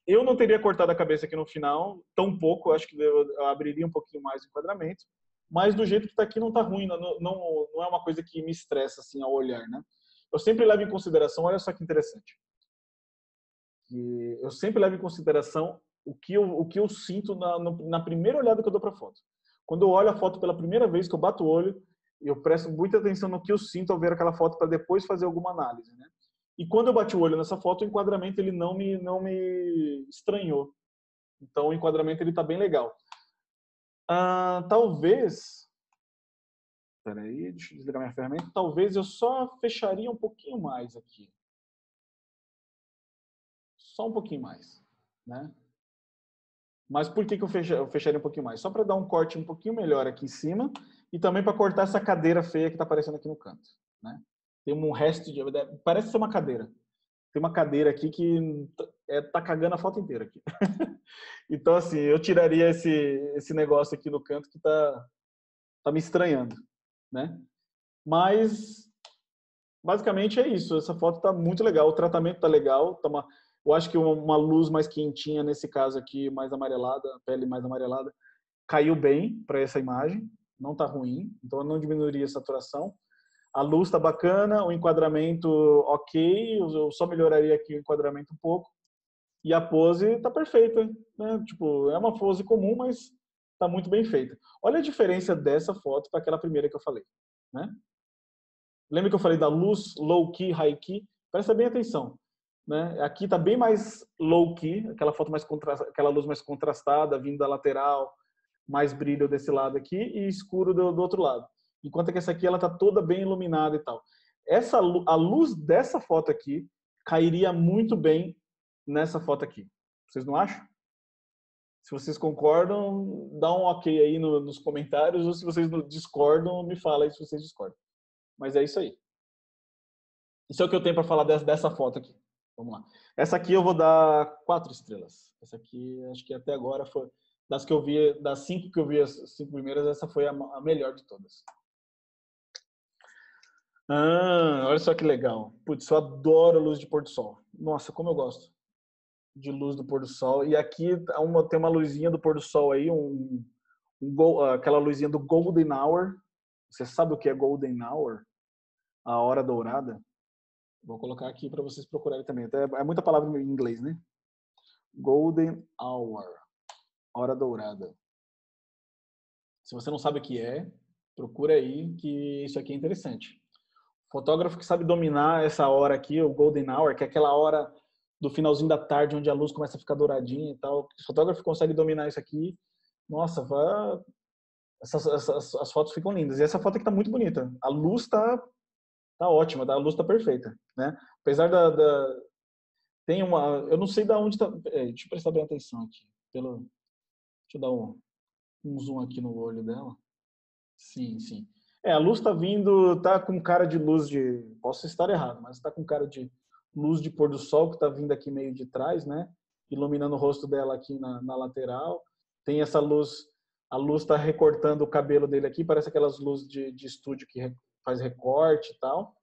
eu não teria cortado a cabeça aqui no final, tão pouco, eu acho que eu abriria um pouquinho mais o enquadramento, mas do jeito que está aqui não está ruim, não é uma coisa que me estressa assim ao olhar, né? Eu sempre levo em consideração, olha só que interessante, que eu sempre levo em consideração o que eu sinto na primeira olhada que eu dou para a foto. Quando eu olho a foto pela primeira vez, que eu bato o olho, eu presto muita atenção no que eu sinto ao ver aquela foto para depois fazer alguma análise, né? E quando eu bati o olho nessa foto, o enquadramento ele não me estranhou. Então o enquadramento ele tá bem legal. Talvez, peraí, deixa eu desligar minha ferramenta. Talvez eu só fecharia um pouquinho mais aqui. Só um pouquinho mais, né? Mas por que eu fecharia um pouquinho mais? Só para dar um corte um pouquinho melhor aqui em cima e também para cortar essa cadeira feia que está aparecendo aqui no canto, né? Tem um resto de... Parece ser uma cadeira. Tem uma cadeira aqui que tá cagando a foto inteira aqui. Então, assim, eu tiraria esse negócio aqui no canto que tá me estranhando, né? Mas, basicamente é isso. Essa foto tá muito legal, o tratamento tá legal. Eu acho que uma luz mais quentinha, nesse caso aqui, mais amarelada, a pele mais amarelada, caiu bem para essa imagem. Não tá ruim, então eu não diminuiria a saturação. A luz tá bacana, o enquadramento ok, eu só melhoraria aqui o enquadramento um pouco. E a pose tá perfeita, né? Tipo, é uma pose comum, mas tá muito bem feita. Olha a diferença dessa foto para aquela primeira que eu falei, né? Lembra que eu falei da luz low key, high key? Presta bem atenção, né? Aqui tá bem mais low key, aquela luz mais contrastada vindo da lateral, mais brilho desse lado aqui e escuro do outro lado. Enquanto que essa aqui ela tá toda bem iluminada e tal. A luz dessa foto aqui cairia muito bem nessa foto aqui. Vocês não acham? Se vocês concordam, dá um ok aí nos comentários, ou se vocês discordam, me fala aí se vocês discordam. Mas é isso aí. Isso é o que eu tenho para falar dessa foto aqui. Vamos lá. Essa aqui eu vou dar 4 estrelas. Essa aqui, acho que até agora foi das que eu vi, das 5 que eu vi, as 5 primeiras, essa foi a melhor de todas. Olha só que legal. Putz, eu adoro luz de pôr do sol. Nossa, como eu gosto de luz do pôr do sol. E aqui tem uma luzinha do pôr do sol aí, aquela luzinha do Golden Hour. Você sabe o que é Golden Hour? A hora dourada. Vou colocar aqui para vocês procurarem também. É muita palavra em inglês, né? Golden Hour. Hora dourada. Se você não sabe o que é, procura aí que isso aqui é interessante. Fotógrafo que sabe dominar essa hora aqui, o Golden Hour, que é aquela hora do finalzinho da tarde, onde a luz começa a ficar douradinha e tal. O fotógrafo consegue dominar isso aqui. Nossa, as fotos ficam lindas. E essa foto aqui tá muito bonita. A luz tá ótima, a luz tá perfeita, né? Apesar tem uma, eu não sei da onde tá, deixa eu prestar bem atenção aqui. Deixa eu dar um zoom aqui no olho dela. Sim, sim. A luz tá vindo, tá com cara de luz de, posso estar errado, mas tá com cara de luz de pôr do sol que tá vindo aqui meio de trás, né? Iluminando o rosto dela aqui na lateral. Tem essa luz, a luz tá recortando o cabelo dele aqui, parece aquelas luzes de estúdio que faz recorte e tal.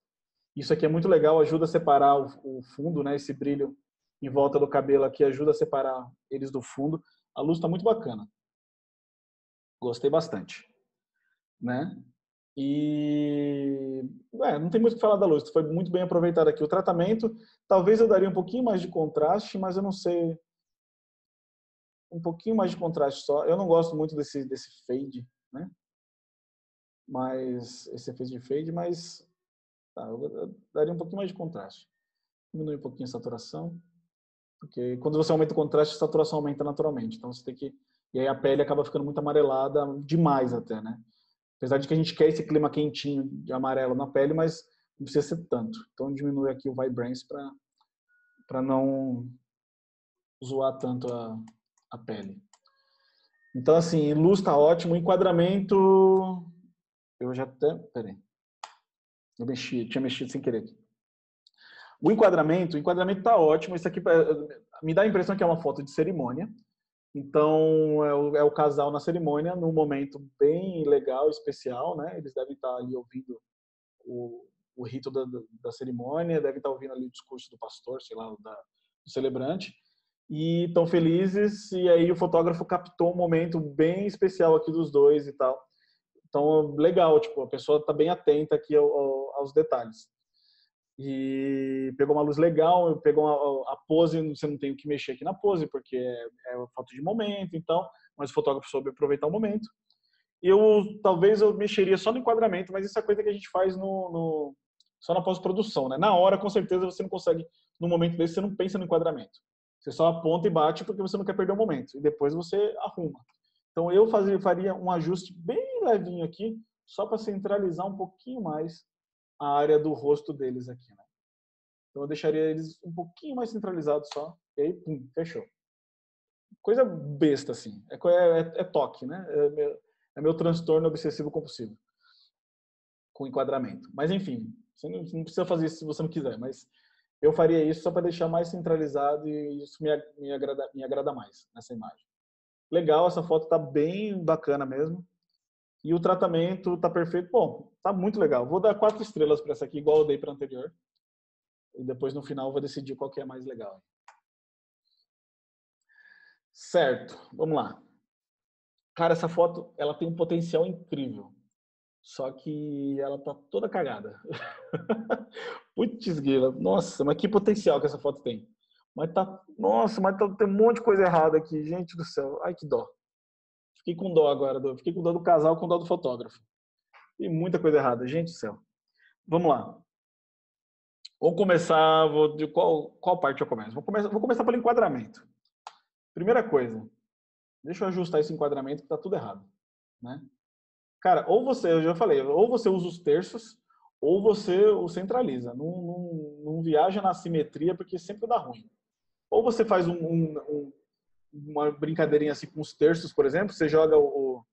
Isso aqui é muito legal, ajuda a separar o fundo, né? Esse brilho em volta do cabelo aqui ajuda a separar eles do fundo. A luz tá muito bacana. Gostei bastante, né? E não tem muito o que falar da luz, foi muito bem aproveitado aqui. O tratamento, talvez eu daria um pouquinho mais de contraste, mas eu não sei, um pouquinho mais de contraste só. Eu não gosto muito desse fade, né? Mas esse efeito de fade, mas tá, eu daria um pouquinho mais de contraste. Diminui um pouquinho a saturação, porque quando você aumenta o contraste, a saturação aumenta naturalmente. Então você tem que, e aí a pele acaba ficando muito amarelada demais até, né? Apesar de que a gente quer esse clima quentinho de amarelo na pele, mas não precisa ser tanto. Então diminui aqui o Vibrance para não zoar tanto a pele. Então assim, luz tá ótimo, enquadramento eu já até, peraí. Tinha mexido sem querer. O enquadramento tá ótimo. Isso aqui me dá a impressão que é uma foto de cerimônia. Então, é o casal na cerimônia, num momento bem legal, especial, né? Eles devem estar ali ouvindo o rito da cerimônia, devem estar ouvindo ali o discurso do pastor, sei lá, do celebrante. E estão felizes, e aí o fotógrafo captou um momento bem especial aqui dos dois e tal. Então, legal, tipo, a pessoa está bem atenta aqui aos detalhes. E pegou uma luz legal, pegou a pose, você não tem o que mexer aqui na pose, porque é foto de momento, então, mas o fotógrafo soube aproveitar o momento. Talvez eu mexeria só no enquadramento, mas isso é coisa que a gente faz só na pós-produção, né? Na hora, com certeza, você não consegue, no momento desse, você não pensa no enquadramento. Você só aponta e bate porque você não quer perder o momento. E depois você arruma. Então eu faria um ajuste bem levinho aqui, só para centralizar um pouquinho mais a área do rosto deles aqui, né? Então eu deixaria eles um pouquinho mais centralizados só, e aí, pum, fechou. Coisa besta, assim. É toque, né? É meu transtorno obsessivo compulsivo com enquadramento. Mas enfim, você não precisa fazer isso se você não quiser, mas eu faria isso só para deixar mais centralizado e isso me agrada mais nessa imagem. Legal, essa foto tá bem bacana mesmo. E o tratamento tá perfeito. Bom, tá muito legal. Vou dar 4 estrelas para essa aqui, igual eu dei para a anterior. E depois no final eu vou decidir qual que é mais legal. Certo, vamos lá. Cara, essa foto, ela tem um potencial incrível. Só que ela tá toda cagada. Putz, grila. Nossa, mas que potencial que essa foto tem. Nossa, tem um monte de coisa errada aqui. Gente do céu. Ai, que dó. Fiquei com dó agora. Fiquei com dó do casal, com dó do fotógrafo. Tem muita coisa errada. Gente do céu. Vamos lá. Vou começar. De qual parte eu começo? Vou começar pelo enquadramento. Primeira coisa. Deixa eu ajustar esse enquadramento que tá tudo errado. Né? Cara, eu já falei, ou você usa os terços, ou você o centraliza. Não viaja na simetria, porque sempre dá ruim. Ou você faz uma brincadeirinha assim com os terços, por exemplo, você joga o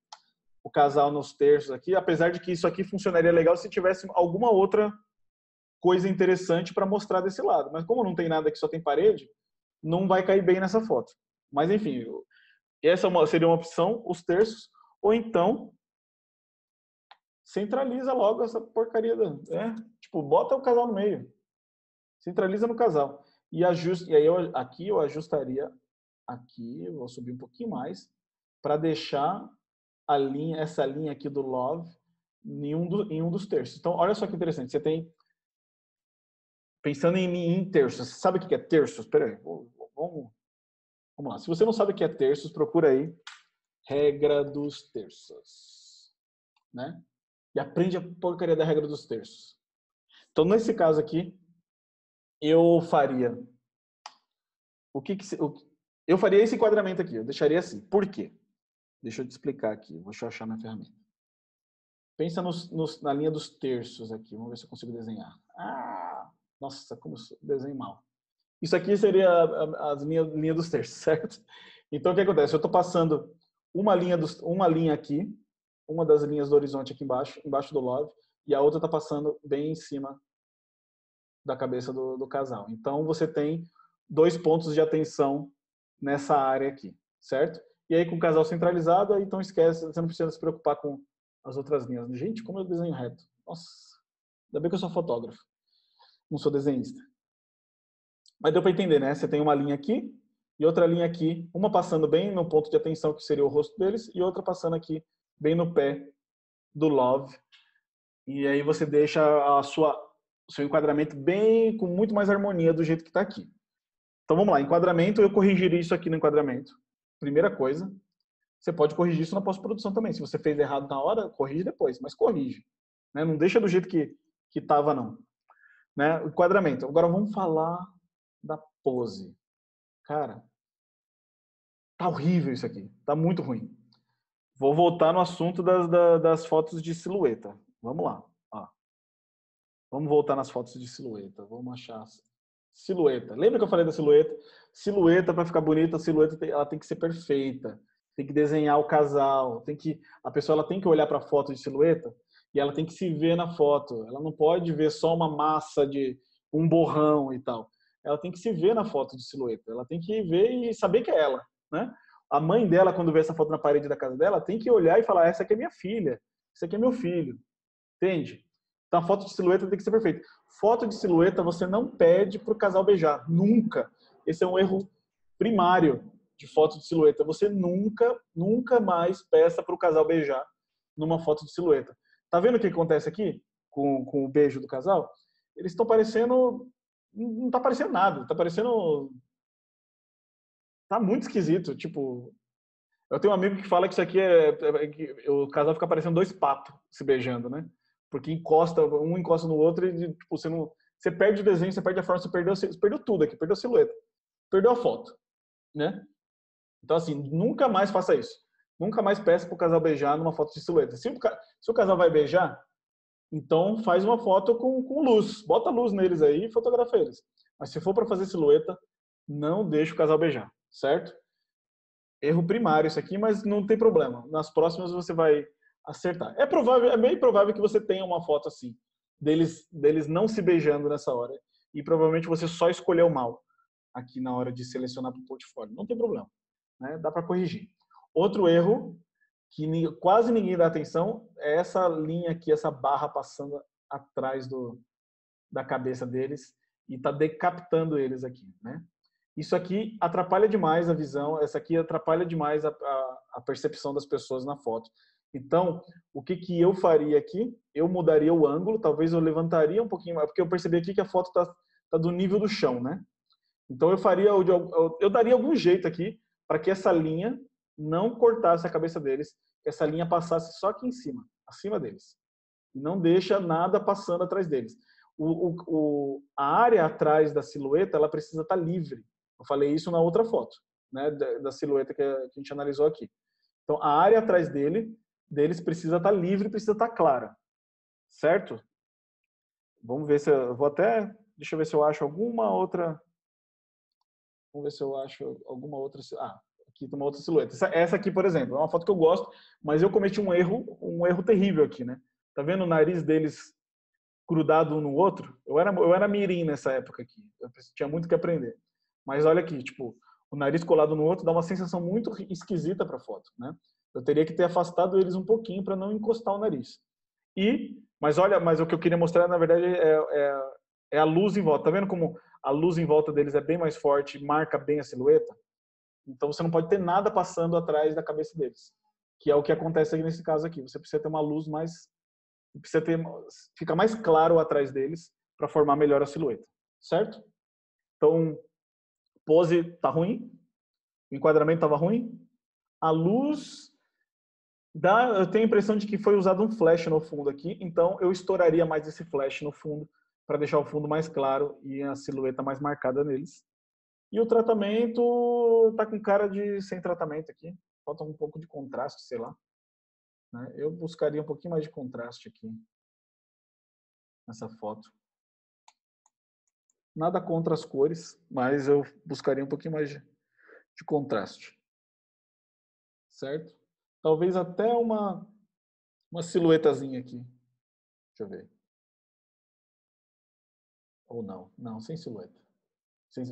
casal nos terços aqui, apesar de que isso aqui funcionaria legal se tivesse alguma outra coisa interessante para mostrar desse lado. Mas como não tem nada que só tem parede, não vai cair bem nessa foto. Mas enfim, essa seria uma opção, os terços, ou então centraliza logo essa porcaria. Tipo, bota o casal no meio. Centraliza no casal. E aí aqui eu ajustaria, aqui, eu vou subir um pouquinho mais, para deixar essa linha aqui do love em um dos terços. Então, olha só que interessante. Você tem, pensando em terços, você sabe o que é terços? Espera aí, vamos lá. Se você não sabe o que é terços, procura aí regra dos terços, né? E aprende a porcaria da regra dos terços. Então, nesse caso aqui, eu faria eu faria esse enquadramento aqui, eu deixaria assim. Por quê? Deixa eu te explicar aqui, deixa eu achar minha ferramenta. Pensa na linha dos terços aqui, vamos ver se eu consigo desenhar. Nossa, como eu desenho mal. Isso aqui seria as linha dos terços, certo? Então, o que acontece? Eu estou passando uma linha aqui, uma das linhas do horizonte aqui embaixo do love, e a outra está passando bem em cima da cabeça do casal. Então, você tem 2 pontos de atenção nessa área aqui, certo? E aí, com o casal centralizado, aí, então esquece, você não precisa se preocupar com as outras linhas. Gente, como eu desenho reto? Nossa, ainda bem que eu sou fotógrafo, não sou desenhista. Mas deu para entender, né? Você tem uma linha aqui e outra linha aqui, uma passando bem no ponto de atenção, que seria o rosto deles, e outra passando aqui, bem no pé do love, E aí você deixa o seu enquadramento bem, com muito mais harmonia do jeito que está aqui. Então vamos lá, enquadramento, eu corrigiria isso aqui no enquadramento. Primeira coisa, você pode corrigir isso na pós-produção também. Se você fez errado na hora, corrige depois, mas corrige. Né? Não deixa do jeito que estava, não. Né? O enquadramento. Agora vamos falar da pose. Cara, tá horrível isso aqui. Tá muito ruim. Vou voltar no assunto das fotos de silhueta. Vamos lá. Ó. Vamos voltar nas fotos de silhueta. Vamos achar silhueta. Lembra que eu falei da silhueta? Silhueta, para ficar bonita, a silhueta ela tem que ser perfeita. Tem que desenhar o casal. A pessoa ela tem que olhar para a foto de silhueta e ela tem que se ver na foto. Ela não pode ver só uma massa de um borrão e tal. Ela tem que se ver na foto de silhueta. Ela tem que ver e saber que é ela, né? A mãe dela, quando vê essa foto na parede da casa dela, tem que olhar e falar: essa aqui é minha filha, esse aqui é meu filho. Entende? Então a foto de silhueta tem que ser perfeita. Foto de silhueta você não pede para o casal beijar. Nunca. Esse é um erro primário de foto de silhueta. Você nunca mais peça para o casal beijar numa foto de silhueta. Tá vendo o que acontece aqui com o beijo do casal? Eles estão parecendo... Não tá parecendo nada. Tá parecendo... Tá muito esquisito. Tipo... Eu tenho um amigo que fala que isso aqui que o casal fica parecendo dois patos se beijando, né? Porque um encosta no outro e tipo, você perde o desenho, você perde a forma, você perdeu tudo aqui, perdeu a silhueta, perdeu a foto, né? Então assim, nunca mais faça isso. Nunca mais peça para o casal beijar numa foto de silhueta. Se o casal vai beijar, então faz uma foto com luz, bota luz neles aí e fotografa eles. Mas se for para fazer silhueta, não deixe o casal beijar, certo? Erro primário isso aqui, mas não tem problema. Nas próximas você vai acertar. É bem provável que você tenha uma foto assim, deles não se beijando nessa hora. E provavelmente você só escolheu mal aqui na hora de selecionar para o portfólio. Não tem problema, né? Dá para corrigir. Outro erro que quase ninguém dá atenção é essa linha aqui, essa barra passando atrás da cabeça deles e está decapitando eles aqui, né? Isso aqui atrapalha demais a visão, essa aqui atrapalha demais a percepção das pessoas na foto. Então, o que eu faria aqui? Eu mudaria o ângulo, talvez eu levantaria um pouquinho mais, porque eu percebi aqui que a foto tá do nível do chão, né? Então eu daria algum jeito aqui para que essa linha não cortasse a cabeça deles, que essa linha passasse só aqui em cima, acima deles. E não deixa nada passando atrás deles. A área atrás da silhueta, ela precisa estar livre. Eu falei isso na outra foto, né, da silhueta que a gente analisou aqui. Então, a área atrás deles precisa estar livre, precisa estar clara. Certo? Vamos ver se eu vou até... Deixa eu ver se eu acho alguma outra... Vamos ver se eu acho alguma outra... aqui tem uma outra silhueta. Essa aqui, por exemplo, é uma foto que eu gosto, mas eu cometi um erro terrível aqui, né? Tá vendo o nariz deles grudado um no outro? Eu era mirim nessa época aqui. Eu tinha muito que aprender. Mas olha aqui, tipo, o nariz colado no outro dá uma sensação muito esquisita para a foto, né? Eu teria que ter afastado eles um pouquinho para não encostar o nariz. Mas o que eu queria mostrar, na verdade, é a luz em volta. Tá vendo como a luz em volta deles é bem mais forte, marca bem a silhueta? Então você não pode ter nada passando atrás da cabeça deles, que é o que acontece aqui nesse caso aqui. Você precisa ter uma luz fica mais claro atrás deles para formar melhor a silhueta, certo? Então, pose tá ruim, o enquadramento estava ruim, a luz eu tenho a impressão de que foi usado um flash no fundo aqui, então eu estouraria mais esse flash no fundo para deixar o fundo mais claro e a silhueta mais marcada neles. E o tratamento tá com cara de sem tratamento aqui, falta um pouco de contraste, sei lá. Né? Eu buscaria um pouquinho mais de contraste aqui nessa foto. Nada contra as cores, mas eu buscaria um pouquinho mais de contraste. Certo? Talvez até uma silhuetazinha aqui. Deixa eu ver. Ou não. Não, sem silhueta. Sem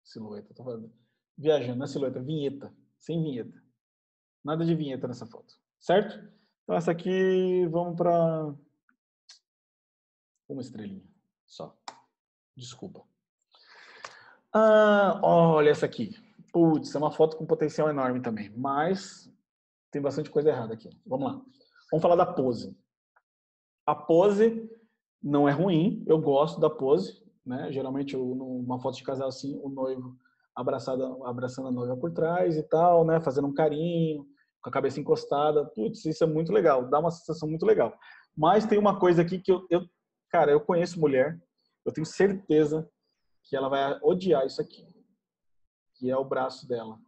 silhueta. Tô falando. Viajando, não é silhueta, vinheta. Sem vinheta. Nada de vinheta nessa foto. Certo? Então essa aqui, vamos para uma estrelinha. Só. Desculpa. Olha essa aqui. Putz, é uma foto com potencial enorme também. Mas tem bastante coisa errada aqui. Vamos lá. Vamos falar da pose. A pose não é ruim, eu gosto da pose, né? Geralmente, numa foto de casal assim, o noivo abraçando a noiva por trás e tal, né? Fazendo um carinho, com a cabeça encostada. Putz, isso é muito legal, dá uma sensação muito legal. Mas tem uma coisa aqui que cara, eu conheço mulher, eu tenho certeza que ela vai odiar isso aqui, que é o braço dela.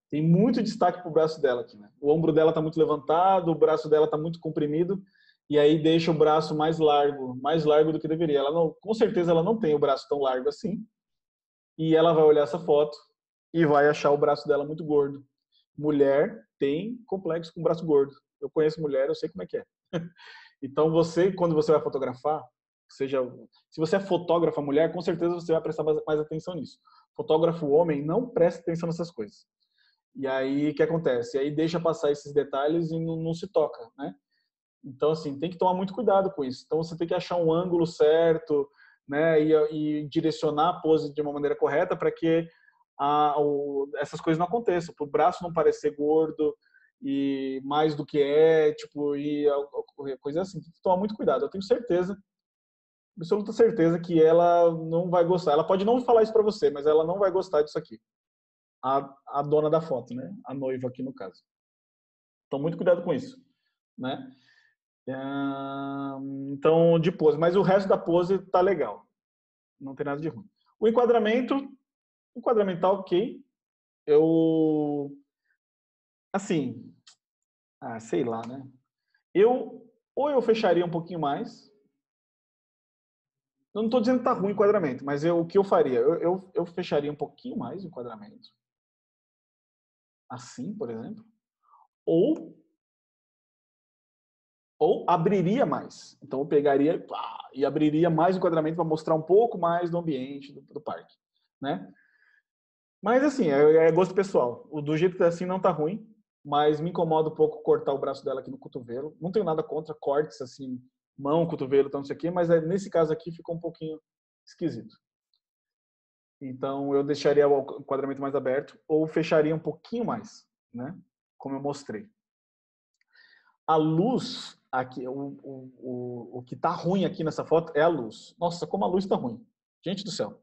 Tem muito destaque pro braço dela aqui, né? O ombro dela tá muito levantado, o braço dela tá muito comprimido, e aí deixa o braço mais largo do que deveria. Ela não, com certeza ela não tem o braço tão largo assim, e ela vai olhar essa foto e vai achar o braço dela muito gordo. Mulher tem complexo com o braço gordo. Eu conheço mulher, eu sei como é que é. Então você, quando você vai fotografar, seja, se você é fotógrafa mulher, com certeza você vai prestar mais atenção nisso. Fotógrafo homem não presta atenção nessas coisas. E aí, o que acontece? E aí deixa passar esses detalhes e não se toca, né? Então, assim, tem que tomar muito cuidado com isso. Então, você tem que achar um ângulo certo, né? E direcionar a pose de uma maneira correta para que essas coisas não aconteçam. Para o braço não parecer gordo e mais do que é, tipo, e coisa assim. Tem que tomar muito cuidado. Eu tenho certeza, absoluta certeza que ela não vai gostar. Ela pode não falar isso para você, mas ela não vai gostar disso aqui. A dona da foto, né? A noiva aqui no caso. Então, muito cuidado com isso, né? Então, de pose. Mas o resto da pose tá legal. Não tem nada de ruim. O enquadramento tá ok. Eu, assim, sei lá, né? Ou eu fecharia um pouquinho mais. Eu não estou dizendo que tá ruim o enquadramento, mas o que eu faria? Eu fecharia um pouquinho mais o enquadramento. Assim, por exemplo. Ou abriria mais. Então eu pegaria e abriria mais o enquadramento para mostrar um pouco mais do ambiente do parque, né? Mas assim, é gosto pessoal. Do jeito que tá assim não tá ruim, mas me incomoda um pouco cortar o braço dela aqui no cotovelo. Não tenho nada contra cortes assim, mão, cotovelo, tanto isso aqui, mas nesse caso aqui ficou um pouquinho esquisito. Então eu deixaria o enquadramento mais aberto ou fecharia um pouquinho mais, né? Como eu mostrei. A luz aqui, o que tá ruim aqui nessa foto é a luz. Nossa, como a luz tá ruim. Gente do céu.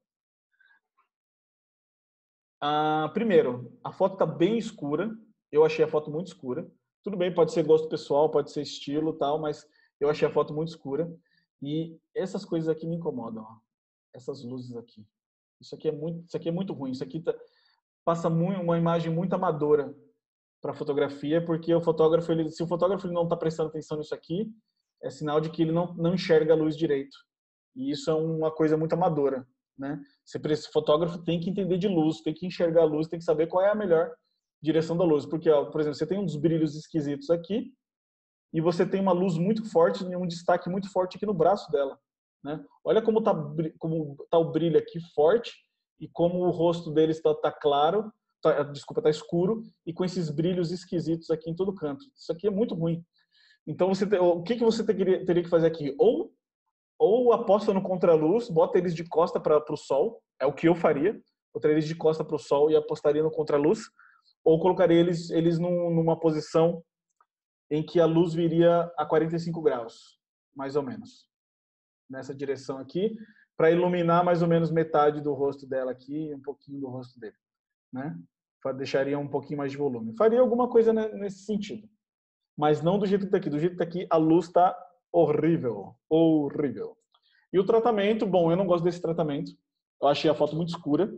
Primeiro, a foto tá bem escura. Eu achei a foto muito escura. Tudo bem, pode ser gosto pessoal, pode ser estilo tal, mas eu achei a foto muito escura. E essas coisas aqui me incomodam, ó. Essas luzes aqui. Isso aqui é muito ruim. Isso aqui passa muito, uma imagem muito amadora para fotografia, porque o fotógrafo, se o fotógrafo não está prestando atenção nisso aqui, é sinal de que ele não enxerga a luz direito. E isso é uma coisa muito amadora, né? Esse fotógrafo tem que entender de luz, tem que enxergar a luz, tem que saber qual é a melhor direção da luz, porque, ó, por exemplo, você tem uns brilhos esquisitos aqui e você tem uma luz muito forte e um destaque muito forte aqui no braço dela, né? Olha como tá o brilho aqui forte e como o rosto dele está claro, desculpa, tá escuro e com esses brilhos esquisitos aqui em todo canto. Isso aqui é muito ruim. Então o que você teria que fazer aqui? Ou aposta no contraluz, bota eles de costa para o sol, é o que eu faria. Botaria eles de costa para o sol e apostaria no contraluz, ou colocaria eles numa posição em que a luz viria a 45 graus, mais ou menos, nessa direção aqui, para iluminar mais ou menos metade do rosto dela aqui e um pouquinho do rosto dele, né? Deixaria um pouquinho mais de volume. Faria alguma coisa nesse sentido, mas não do jeito que está aqui. Do jeito que está aqui, a luz está horrível, horrível. E o tratamento, bom, eu não gosto desse tratamento. Eu achei a foto muito escura.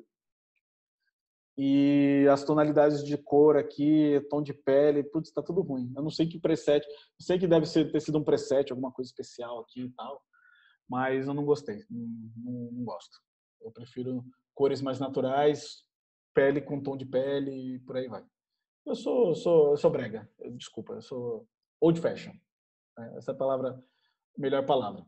E as tonalidades de cor aqui, tom de pele, putz, tá tudo ruim. Eu não sei que preset, eu sei que deve ter sido um preset, alguma coisa especial aqui e tal, mas eu não gostei, não gosto. Eu prefiro cores mais naturais, pele com tom de pele e por aí vai. Eu sou brega, desculpa, eu sou old fashion. Né? Essa é a palavra, melhor palavra.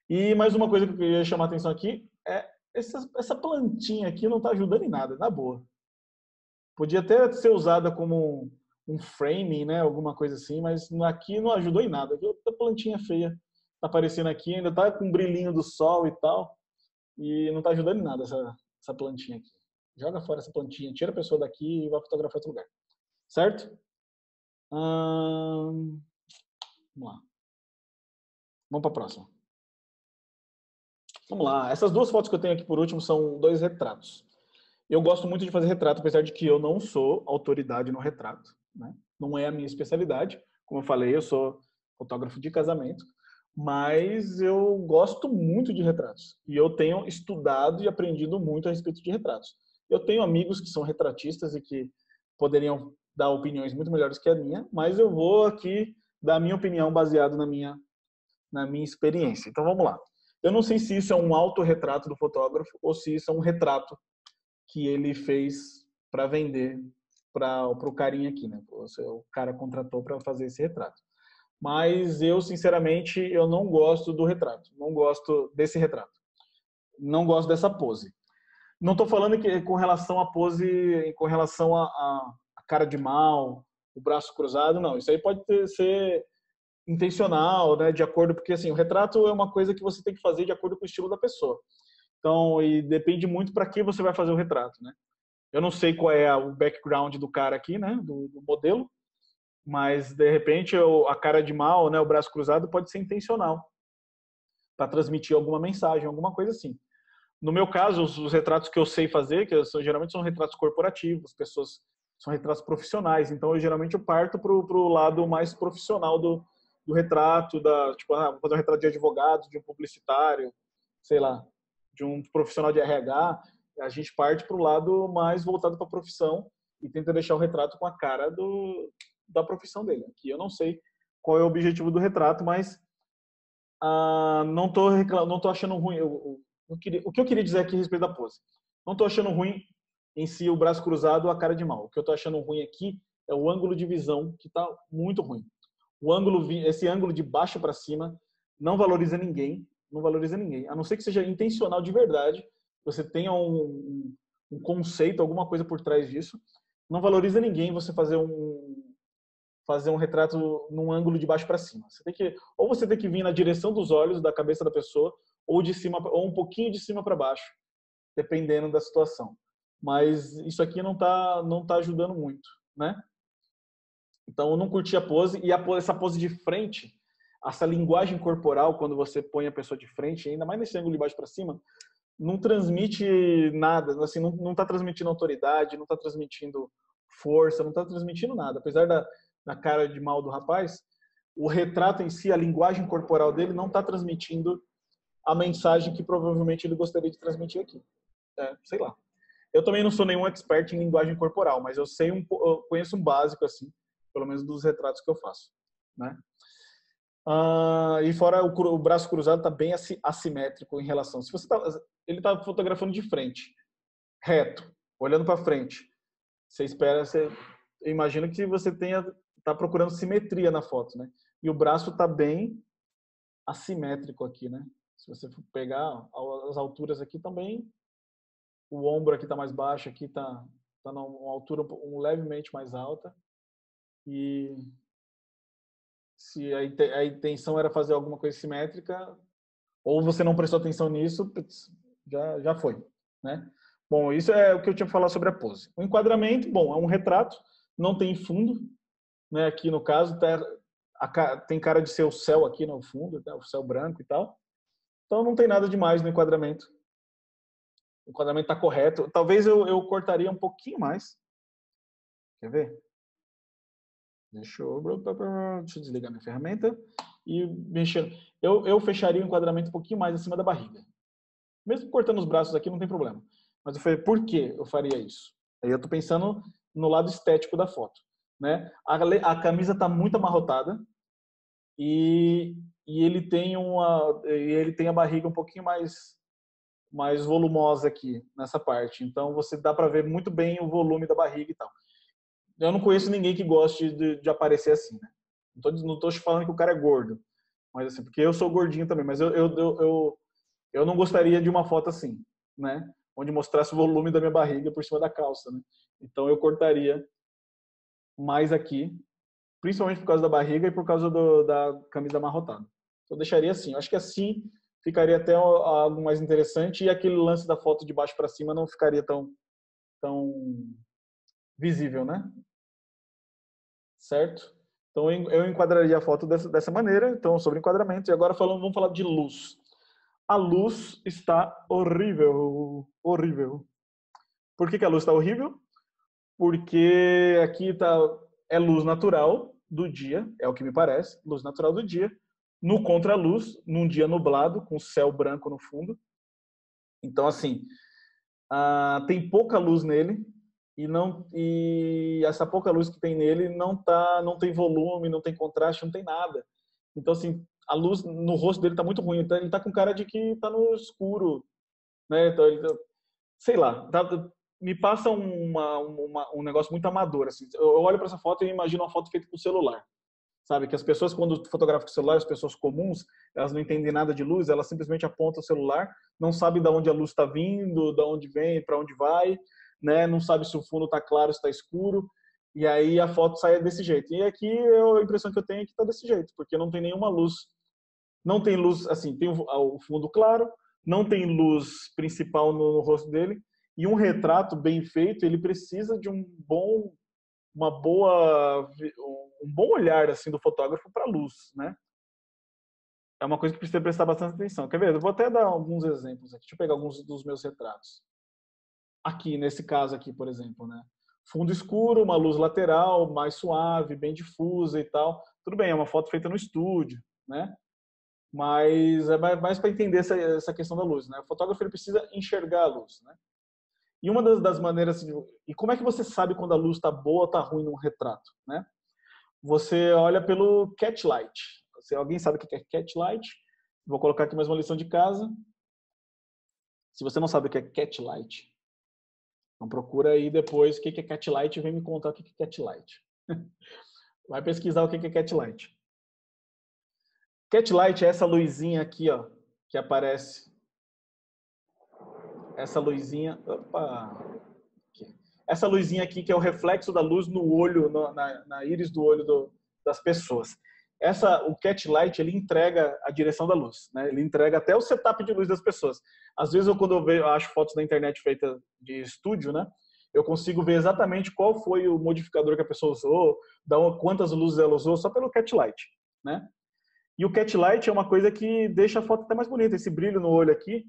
E mais uma coisa que eu queria chamar a atenção aqui é essa plantinha aqui não está ajudando em nada, na boa. Podia até ser usada como um framing, né? Alguma coisa assim, mas aqui não ajudou em nada. A plantinha feia tá aparecendo aqui, ainda tá com o brilhinho do sol e tal, e não tá ajudando em nada essa plantinha aqui. Joga fora essa plantinha, tira a pessoa daqui e vai fotografar outro lugar. Certo? Vamos lá. Vamos para a próxima. Vamos lá. Essas duas fotos que eu tenho aqui por último são dois retratos. Eu gosto muito de fazer retrato, apesar de que eu não sou autoridade no retrato, né? Não é a minha especialidade. Como eu falei, eu sou fotógrafo de casamento, mas eu gosto muito de retratos. E eu tenho estudado e aprendido muito a respeito de retratos. Eu tenho amigos que são retratistas e que poderiam dar opiniões muito melhores que a minha, mas eu vou aqui dar a minha opinião baseado na minha experiência. Então vamos lá. Eu não sei se isso é um autorretrato do fotógrafo ou se isso é um retrato que ele fez para vender para o carinha aqui, né? O cara contratou para fazer esse retrato. Mas eu, sinceramente, eu não gosto do retrato. Não gosto desse retrato. Não gosto dessa pose. Não estou falando que com relação à pose, com relação a cara de mal, o braço cruzado, não. Isso aí pode ser intencional, né? De acordo, porque assim, o retrato é uma coisa que você tem que fazer de acordo com o estilo da pessoa. Então, e depende muito para que você vai fazer o retrato, né? Eu não sei qual é o background do cara aqui, né? Do modelo, mas de repente a cara de mal, né? O braço cruzado pode ser intencional para transmitir alguma mensagem, alguma coisa assim. No meu caso, os retratos que eu sei fazer, geralmente são retratos corporativos, pessoas são retratos profissionais. Então, geralmente eu parto para o lado mais profissional do retrato, tipo, vou fazer um retrato de advogado, de um publicitário, sei lá, de um profissional de RH. A gente parte para o lado mais voltado para a profissão e tenta deixar o retrato com a cara da profissão dele. Aqui eu não sei qual é o objetivo do retrato, mas não tô achando ruim. O que eu queria dizer aqui a respeito da pose. Não estou achando ruim em si o braço cruzado ou a cara de mal. O que eu estou achando ruim aqui é o ângulo de visão, que está muito ruim. Esse ângulo de baixo para cima não valoriza ninguém, não valoriza ninguém. A não ser que seja intencional de verdade, você tenha um conceito, alguma coisa por trás disso. Não valoriza ninguém você fazer um retrato num ângulo de baixo para cima. Ou você tem que vir na direção dos olhos, da cabeça da pessoa, ou de cima, ou um pouquinho de cima para baixo, dependendo da situação. Mas isso aqui não tá ajudando muito, né? Então eu não curti a pose, e essa pose de frente, essa linguagem corporal, quando você põe a pessoa de frente, ainda mais nesse ângulo de baixo para cima, não transmite nada, assim, não tá transmitindo autoridade, não tá transmitindo força, não tá transmitindo nada. Apesar da cara de mal do rapaz, o retrato em si, a linguagem corporal dele não tá transmitindo a mensagem que provavelmente ele gostaria de transmitir aqui. Sei lá. Eu também não sou nenhum expert em linguagem corporal, mas eu conheço um básico, assim, pelo menos dos retratos que eu faço, né? E fora o braço cruzado está bem assimétrico em relação. Se você ele está fotografando de frente, reto, olhando para frente. Eu imagino que você tá procurando simetria na foto, né? E o braço está bem assimétrico aqui, né? Se você for pegar as alturas aqui também, o ombro aqui está mais baixo, aqui está numa altura levemente mais alta. E se a intenção era fazer alguma coisa simétrica, ou você não prestou atenção nisso, já foi, né? Bom, isso é o que eu tinha que falar sobre a pose. O enquadramento, bom, é um retrato, não tem fundo, né? Aqui no caso tem cara de ser o céu aqui no fundo, né? O céu branco e tal. Então não tem nada demais no enquadramento. O enquadramento está correto. Talvez eu cortaria um pouquinho mais. Quer ver? Deixa eu desligar minha ferramenta e mexer. Eu fecharia o enquadramento um pouquinho mais acima da barriga. Mesmo cortando os braços aqui, não tem problema. Mas eu falei, por que eu faria isso? Aí eu tô pensando no lado estético da foto, né? A camisa tá muito amarrotada e ele tem a barriga um pouquinho mais volumosa aqui nessa parte. Então você dá para ver muito bem o volume da barriga e tal. Eu não conheço ninguém que goste de aparecer assim, né? Não tô falando que o cara é gordo, mas assim, porque eu sou gordinho também, mas eu não gostaria de uma foto assim, né? Onde mostrasse o volume da minha barriga por cima da calça, né? Então eu cortaria mais aqui, principalmente por causa da barriga e por causa da camisa amarrotada. Então eu deixaria assim. Eu acho que assim ficaria até algo mais interessante e aquele lance da foto de baixo para cima não ficaria tão visível, né? Certo? Então, eu enquadraria a foto dessa maneira. Então, sobre enquadramento. E agora vamos falar de luz. A luz está horrível. Horrível. Por que a luz está horrível? Porque aqui é luz natural do dia, é o que me parece, luz natural do dia, no contraluz, num dia nublado, com céu branco no fundo. Então, assim, tem pouca luz nele, e essa pouca luz que tem nele não tem volume, não tem contraste, não tem nada. Então, assim, a luz no rosto dele está muito ruim. Então, ele está com cara de que está no escuro, né? Então, sei lá, me passa um negócio muito amador. Assim. Eu olho para essa foto e imagino uma foto feita com celular. Sabe? Que as pessoas, quando fotografam com celular, as pessoas comuns, elas não entendem nada de luz, elas simplesmente apontam o celular, não sabem de onde a luz está vindo, de onde vem, para onde vai, né? Não sabe se o fundo está claro, se está escuro. E aí a foto sai desse jeito. E aqui a impressão que eu tenho é que está desse jeito, porque não tem nenhuma luz. Não tem luz, assim, tem o fundo claro, não tem luz principal no rosto dele, e um retrato bem feito, ele precisa de um bom olhar assim do fotógrafo para a luz, né? É uma coisa que precisa prestar bastante atenção. Quer ver? Eu vou até dar alguns exemplos aqui. Deixa eu pegar alguns dos meus retratos. Aqui, nesse caso aqui, por exemplo, né? Fundo escuro, uma luz lateral, mais suave, bem difusa e tal. Tudo bem, é uma foto feita no estúdio, né? Mas é mais para entender essa questão da luz, né? O fotógrafo ele precisa enxergar a luz, né? E uma das maneiras e como é que você sabe quando a luz está boa ou está ruim num retrato, né? Você olha pelo catlight. Se alguém sabe o que é catlight, vou colocar aqui mais uma lição de casa. Se você não sabe o que é catlight, então procura aí depois o que é catlight e vem me contar o que é catlight. Vai pesquisar o que é catlight. Catlight é essa luzinha aqui, ó, que aparece. Essa luzinha, essa luzinha aqui que é o reflexo da luz no olho, na íris do olho das pessoas. O catlight ele entrega a direção da luz, né? Ele entrega até o setup de luz das pessoas. Às vezes quando eu acho fotos na internet feitas de estúdio, né? Eu consigo ver exatamente qual foi o modificador que a pessoa usou, quantas luzes ela usou, só pelo catlight, né? E o catlight é uma coisa que deixa a foto até mais bonita. Esse brilho no olho aqui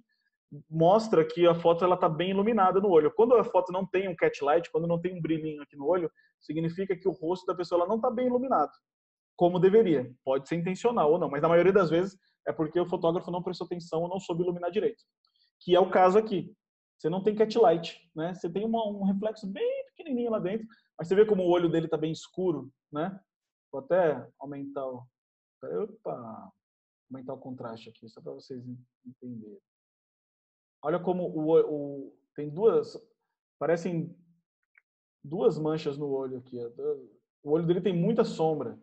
mostra que a foto ela está bem iluminada no olho. Quando a foto não tem um catlight, quando não tem um brilhinho aqui no olho, significa que o rosto da pessoa ela não está bem iluminado, como deveria. Pode ser intencional ou não, mas na maioria das vezes é porque o fotógrafo não prestou atenção ou não soube iluminar direito. Que é o caso aqui. Você não tem catlight, né? Você tem um reflexo bem pequenininho lá dentro, mas você vê como o olho dele está bem escuro, né? Vou até aumentar aumentar o contraste aqui, só para vocês entenderem. Olha como tem parecem duas manchas no olho aqui. O olho dele tem muita sombra,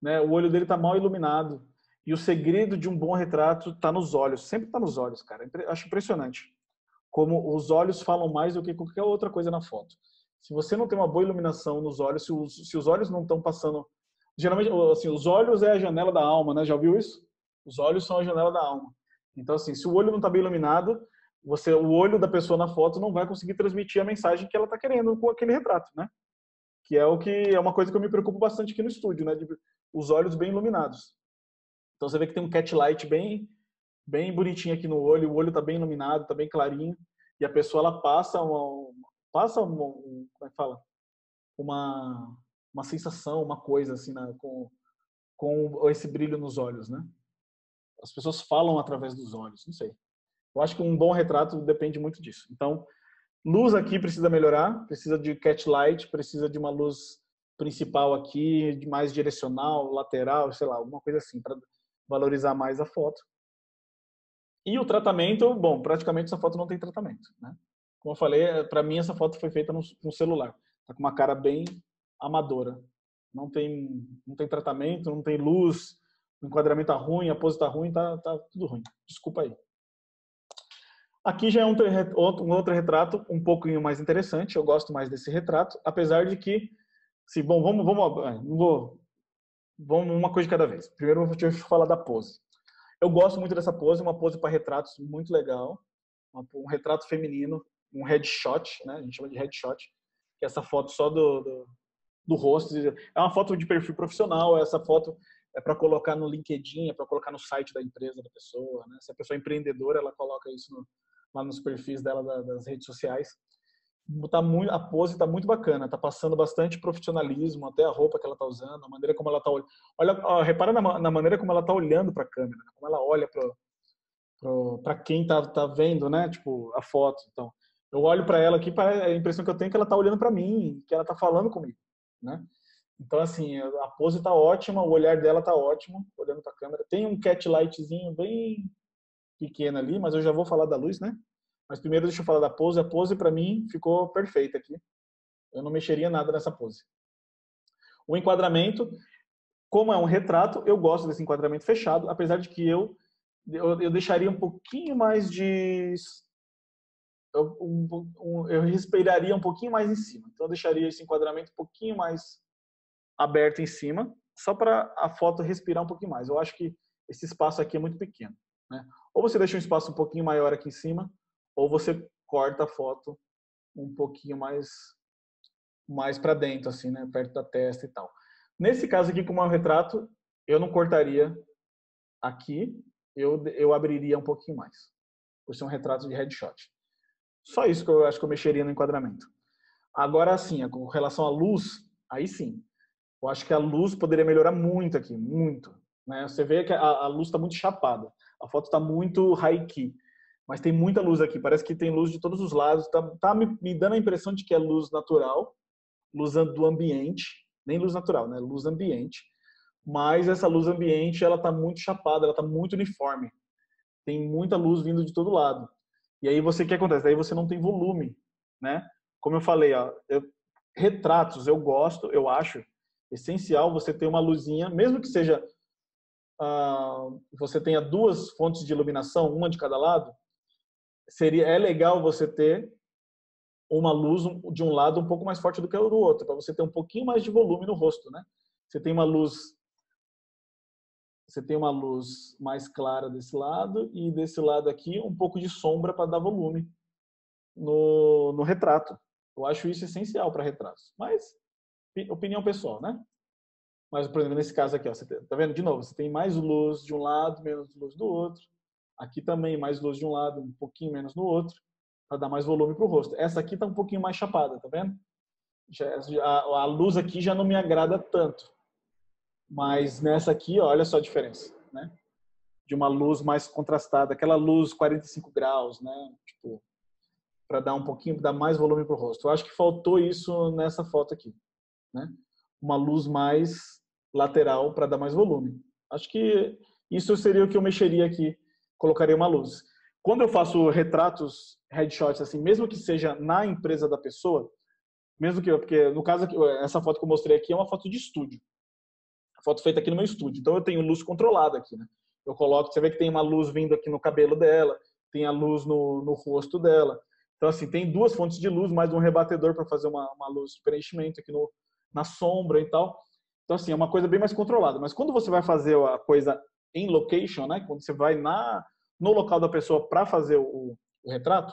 né? O olho dele está mal iluminado. E o segredo de um bom retrato está nos olhos. Sempre está nos olhos, cara. Acho impressionante como os olhos falam mais do que qualquer outra coisa na foto. Se você não tem uma boa iluminação nos olhos, se os olhos não estão passando... Geralmente, assim, os olhos é a janela da alma, né? Já ouviu isso? Os olhos são a janela da alma. Então, assim, se o olho não está bem iluminado, o olho da pessoa na foto não vai conseguir transmitir a mensagem que ela está querendo com aquele retrato, né? Que é uma coisa que eu me preocupo bastante aqui no estúdio, né? Os olhos bem iluminados. Então você vê que tem um catlight bem bonitinho aqui no olho, o olho está bem iluminado, está bem clarinho, e a pessoa ela passa como é que fala? Uma sensação, uma coisa assim, né? com esse brilho nos olhos, né? As pessoas falam através dos olhos, não sei. Eu acho que um bom retrato depende muito disso. Então, luz aqui precisa melhorar, precisa de catlight, precisa de uma luz principal aqui, de mais direcional, lateral, sei lá, alguma coisa assim, para valorizar mais a foto. E o tratamento, bom, praticamente essa foto não tem tratamento, né? Como eu falei, para mim essa foto foi feita no celular. Tá com uma cara bem amadora. Não tem tratamento, não tem luz, o enquadramento tá ruim, a pose tá ruim, tá tudo ruim. Desculpa aí. Aqui já é um outro retrato um pouquinho mais interessante. Eu gosto mais desse retrato, apesar de que, se bom, vamos uma coisa de cada vez. Primeiro eu vou te falar da pose. Eu gosto muito dessa pose, uma pose para retratos muito legal, um retrato feminino, um headshot, né? A gente chama de headshot, que é essa foto só do rosto. É uma foto de perfil profissional, essa foto é para colocar no LinkedIn, é para colocar no site da empresa da pessoa, né? Se a pessoa é empreendedora, ela coloca isso lá nos perfis dela das redes sociais. A pose tá muito bacana, tá passando bastante profissionalismo, até a roupa que ela tá usando, a maneira como ela tá olhando. Olha, ó, repara na maneira como ela tá olhando para a câmera, né? Como ela olha para quem tá vendo, né? Tipo, a foto. Então, eu olho para ela aqui, a impressão que eu tenho é que ela tá olhando para mim, que ela tá falando comigo, né? Então, assim, a pose tá ótima, o olhar dela tá ótimo, olhando para a câmera. Tem um cat lightzinho bem pequeno ali, mas eu já vou falar da luz, né? Mas primeiro deixa eu falar da pose. A pose para mim ficou perfeita aqui. Eu não mexeria nada nessa pose. O enquadramento, como é um retrato, eu gosto desse enquadramento fechado, apesar de que eu deixaria um pouquinho mais de eu respiraria um pouquinho mais em cima. Então eu deixaria esse enquadramento um pouquinho mais aberto em cima, só para a foto respirar um pouquinho mais. Eu acho que esse espaço aqui é muito pequeno, né? Ou você deixa um espaço um pouquinho maior aqui em cima, ou você corta a foto um pouquinho mais para dentro, assim, né? Perto da testa e tal. Nesse caso aqui, como é um retrato, eu não cortaria aqui, eu abriria um pouquinho mais, por ser um retrato de headshot. Só isso que eu acho que eu mexeria no enquadramento. Agora, sim, com relação à luz, aí sim. Eu acho que a luz poderia melhorar muito aqui, muito. Né? Você vê que a luz está muito chapada. A foto está muito high-key. Mas tem muita luz aqui. Parece que tem luz de todos os lados. Tá me dando a impressão de que é luz natural, luz do ambiente. Nem luz natural, né? Luz ambiente. Mas essa luz ambiente, ela está muito chapada, ela está muito uniforme. Tem muita luz vindo de todo lado. E aí o que acontece? Aí você não tem volume, né? Como eu falei, ó, retratos eu gosto, eu acho essencial você ter uma luzinha, mesmo que seja você tenha duas fontes de iluminação, uma de cada lado, é legal você ter uma luz de um lado um pouco mais forte do que a do outro, para você ter um pouquinho mais de volume no rosto, né? Você tem uma luz mais clara desse lado e desse lado aqui um pouco de sombra para dar volume no retrato. Eu acho isso essencial para retratos. Mas, opinião pessoal, né? Mas, por exemplo, nesse caso aqui, ó, você tá vendo? De novo, você tem mais luz de um lado, menos luz do outro. Aqui também mais luz de um lado, um pouquinho menos no outro, para dar mais volume para o rosto. Essa aqui tá um pouquinho mais chapada, tá vendo? A luz aqui já não me agrada tanto. Mas nessa aqui, ó, olha só a diferença, né? De uma luz mais contrastada, aquela luz 45 graus, né? Tipo, para dar um pouquinho, dar mais volume para o rosto. Eu acho que faltou isso nessa foto aqui, né? Uma luz mais lateral para dar mais volume. Acho que isso seria o que eu mexeria aqui, colocaria uma luz. Quando eu faço retratos, headshots assim, mesmo que seja na empresa da pessoa, mesmo que porque no caso aqui, essa foto que eu mostrei aqui é uma foto de estúdio. A foto feita aqui no meu estúdio. Então eu tenho luz controlada aqui, né? Eu coloco, você vê que tem uma luz vindo aqui no cabelo dela, tem a luz no rosto dela. Então, assim, tem duas fontes de luz, mais um rebatedor para fazer uma luz de preenchimento aqui na sombra e tal. Então, assim, é uma coisa bem mais controlada. Mas quando você vai fazer a coisa em location, né? Quando você vai no local da pessoa para fazer o retrato,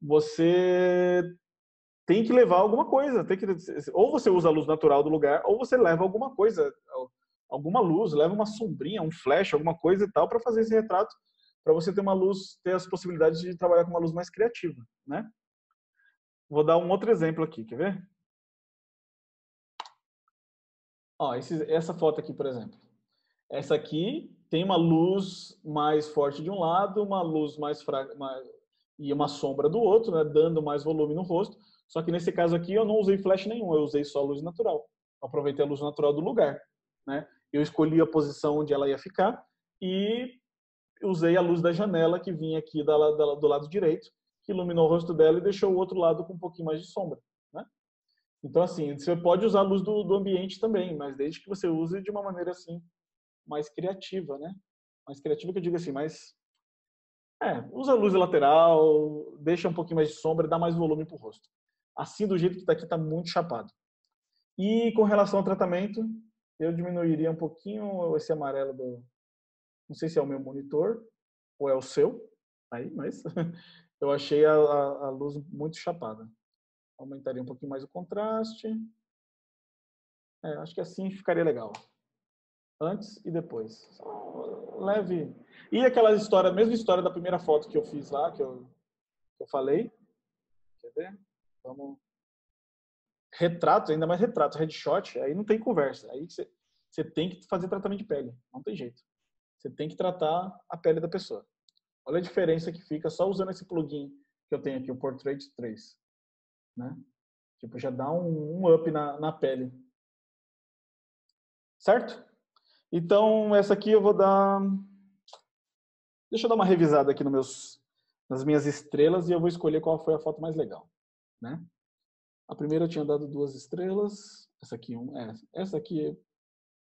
você tem que levar alguma coisa. Ou você usa a luz natural do lugar, ou você leva alguma coisa, alguma luz, leva uma sombrinha, um flash, alguma coisa e tal, para fazer esse retrato, para você ter uma luz, ter as possibilidades de trabalhar com uma luz mais criativa, né? Vou dar um outro exemplo aqui, quer ver? Ó, essa foto aqui, por exemplo. Essa aqui tem uma luz mais forte de um lado, uma luz mais fraca e uma sombra do outro, né, dando mais volume no rosto. Só que nesse caso aqui eu não usei flash nenhum, eu usei só luz natural. Aproveitei a luz natural do lugar, né? Eu escolhi a posição onde ela ia ficar e usei a luz da janela que vinha aqui do lado direito, que iluminou o rosto dela e deixou o outro lado com um pouquinho mais de sombra, né? Então, assim, você pode usar a luz do ambiente também, mas desde que você use de uma maneira assim, mais criativa, né? Mais criativa que eu digo assim, usa a luz lateral, deixa um pouquinho mais de sombra, dá mais volume pro rosto. Assim, do jeito que tá aqui, tá muito chapado. E com relação ao tratamento, eu diminuiria um pouquinho esse amarelo não sei se é o meu monitor ou é o seu, aí, mas eu achei a luz muito chapada. Aumentaria um pouquinho mais o contraste. Acho que assim ficaria legal. Antes e depois. Leve. E aquela história, a mesma história da primeira foto que eu fiz lá, que eu falei. Quer ver? Vamos. Retrato, ainda mais retrato, headshot, aí não tem conversa. Aí você tem que fazer tratamento de pele. Não tem jeito. Você tem que tratar a pele da pessoa. Olha a diferença que fica só usando esse plugin que eu tenho aqui, o Portrait 3. Né? Tipo, já dá um up na pele. Certo? Então, essa aqui eu vou dar... Deixa eu dar uma revisada aqui nas minhas estrelas e eu vou escolher qual foi a foto mais legal. Né? A primeira eu tinha dado 2 estrelas. Essa aqui, essa aqui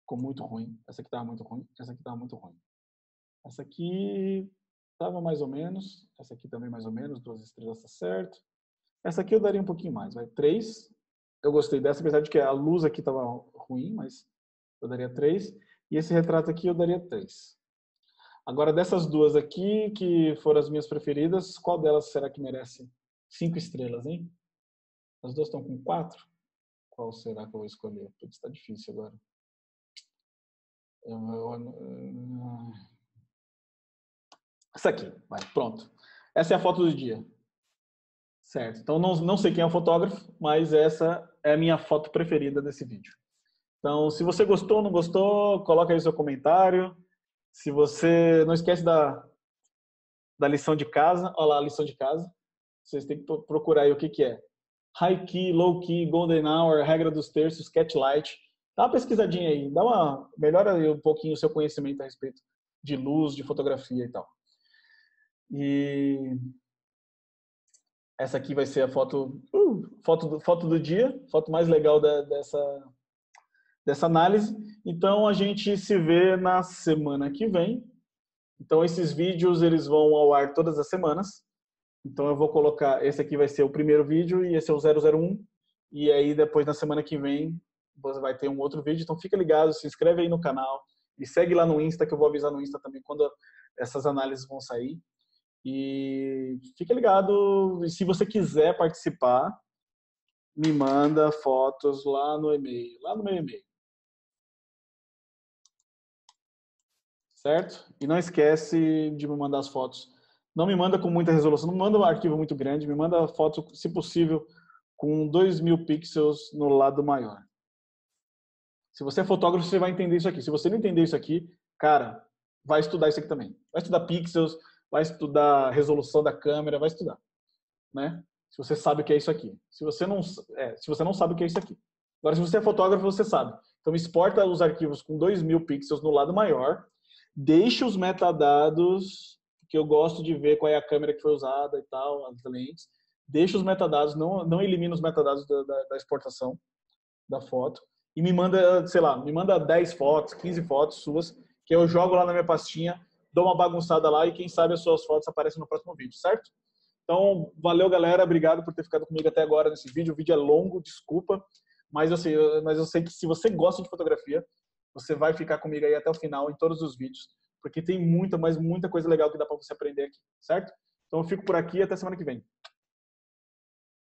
ficou muito ruim. Essa aqui estava muito ruim. Essa aqui estava muito ruim. Essa aqui estava mais ou menos. Essa aqui também mais ou menos. 2 estrelas tá certo. Essa aqui eu daria um pouquinho mais. 3. Eu gostei dessa, apesar de que a luz aqui estava ruim, mas eu daria 3. E esse retrato aqui eu daria 3. Agora, dessas duas aqui, que foram as minhas preferidas, qual delas será que merece 5 estrelas, hein? As duas estão com 4? Qual será que eu vou escolher? Putz, está difícil agora. Essa aqui, vai, pronto. Essa é a foto do dia. Certo. Então, não sei quem é o fotógrafo, mas essa é a minha foto preferida desse vídeo. Então, se você gostou ou não gostou, coloca aí o seu comentário. Se você... Não esquece da lição de casa. Olha lá a lição de casa. Vocês têm que procurar aí o que é. High key, low key, golden hour, regra dos terços, catlight. Dá uma pesquisadinha aí. Melhora aí um pouquinho o seu conhecimento a respeito de luz, de fotografia e tal. E essa aqui vai ser a foto do dia, foto mais legal dessa análise. Então, a gente se vê na semana que vem. Então, esses vídeos eles vão ao ar todas as semanas. Então, eu vou colocar... Esse aqui vai ser o primeiro vídeo e esse é o 001. E aí, depois, na semana que vem, você vai ter um outro vídeo. Então, fica ligado, se inscreve aí no canal. E segue lá no Insta, que eu vou avisar no Insta também quando essas análises vão sair. E fica ligado. E se você quiser participar, me manda fotos lá no e-mail. Lá no meu e-mail. Certo? E não esquece de me mandar as fotos. Não me manda com muita resolução, não manda um arquivo muito grande, me manda a foto, se possível, com 2000 pixels no lado maior. Se você é fotógrafo, você vai entender isso aqui. Se você não entender isso aqui, cara, vai estudar isso aqui também. Vai estudar pixels, vai estudar resolução da câmera, vai estudar. Né? Se você sabe o que é isso aqui. Se você não sabe o que é isso aqui. Agora, se você é fotógrafo, você sabe. Então, exporta os arquivos com 2000 pixels no lado maior, deixa os metadados, que eu gosto de ver qual é a câmera que foi usada e tal, as lentes. Deixa os metadados, não elimina os metadados da exportação da foto. E me manda, sei lá, me manda 10 fotos, 15 fotos suas, que eu jogo lá na minha pastinha, dou uma bagunçada lá e quem sabe as suas fotos aparecem no próximo vídeo, certo? Então, valeu, galera. Obrigado por ter ficado comigo até agora nesse vídeo. O vídeo é longo, desculpa. Mas eu sei que se você gosta de fotografia, você vai ficar comigo aí até o final em todos os vídeos. Porque tem muita coisa legal que dá para você aprender aqui, certo? Então, eu fico por aqui e até semana que vem.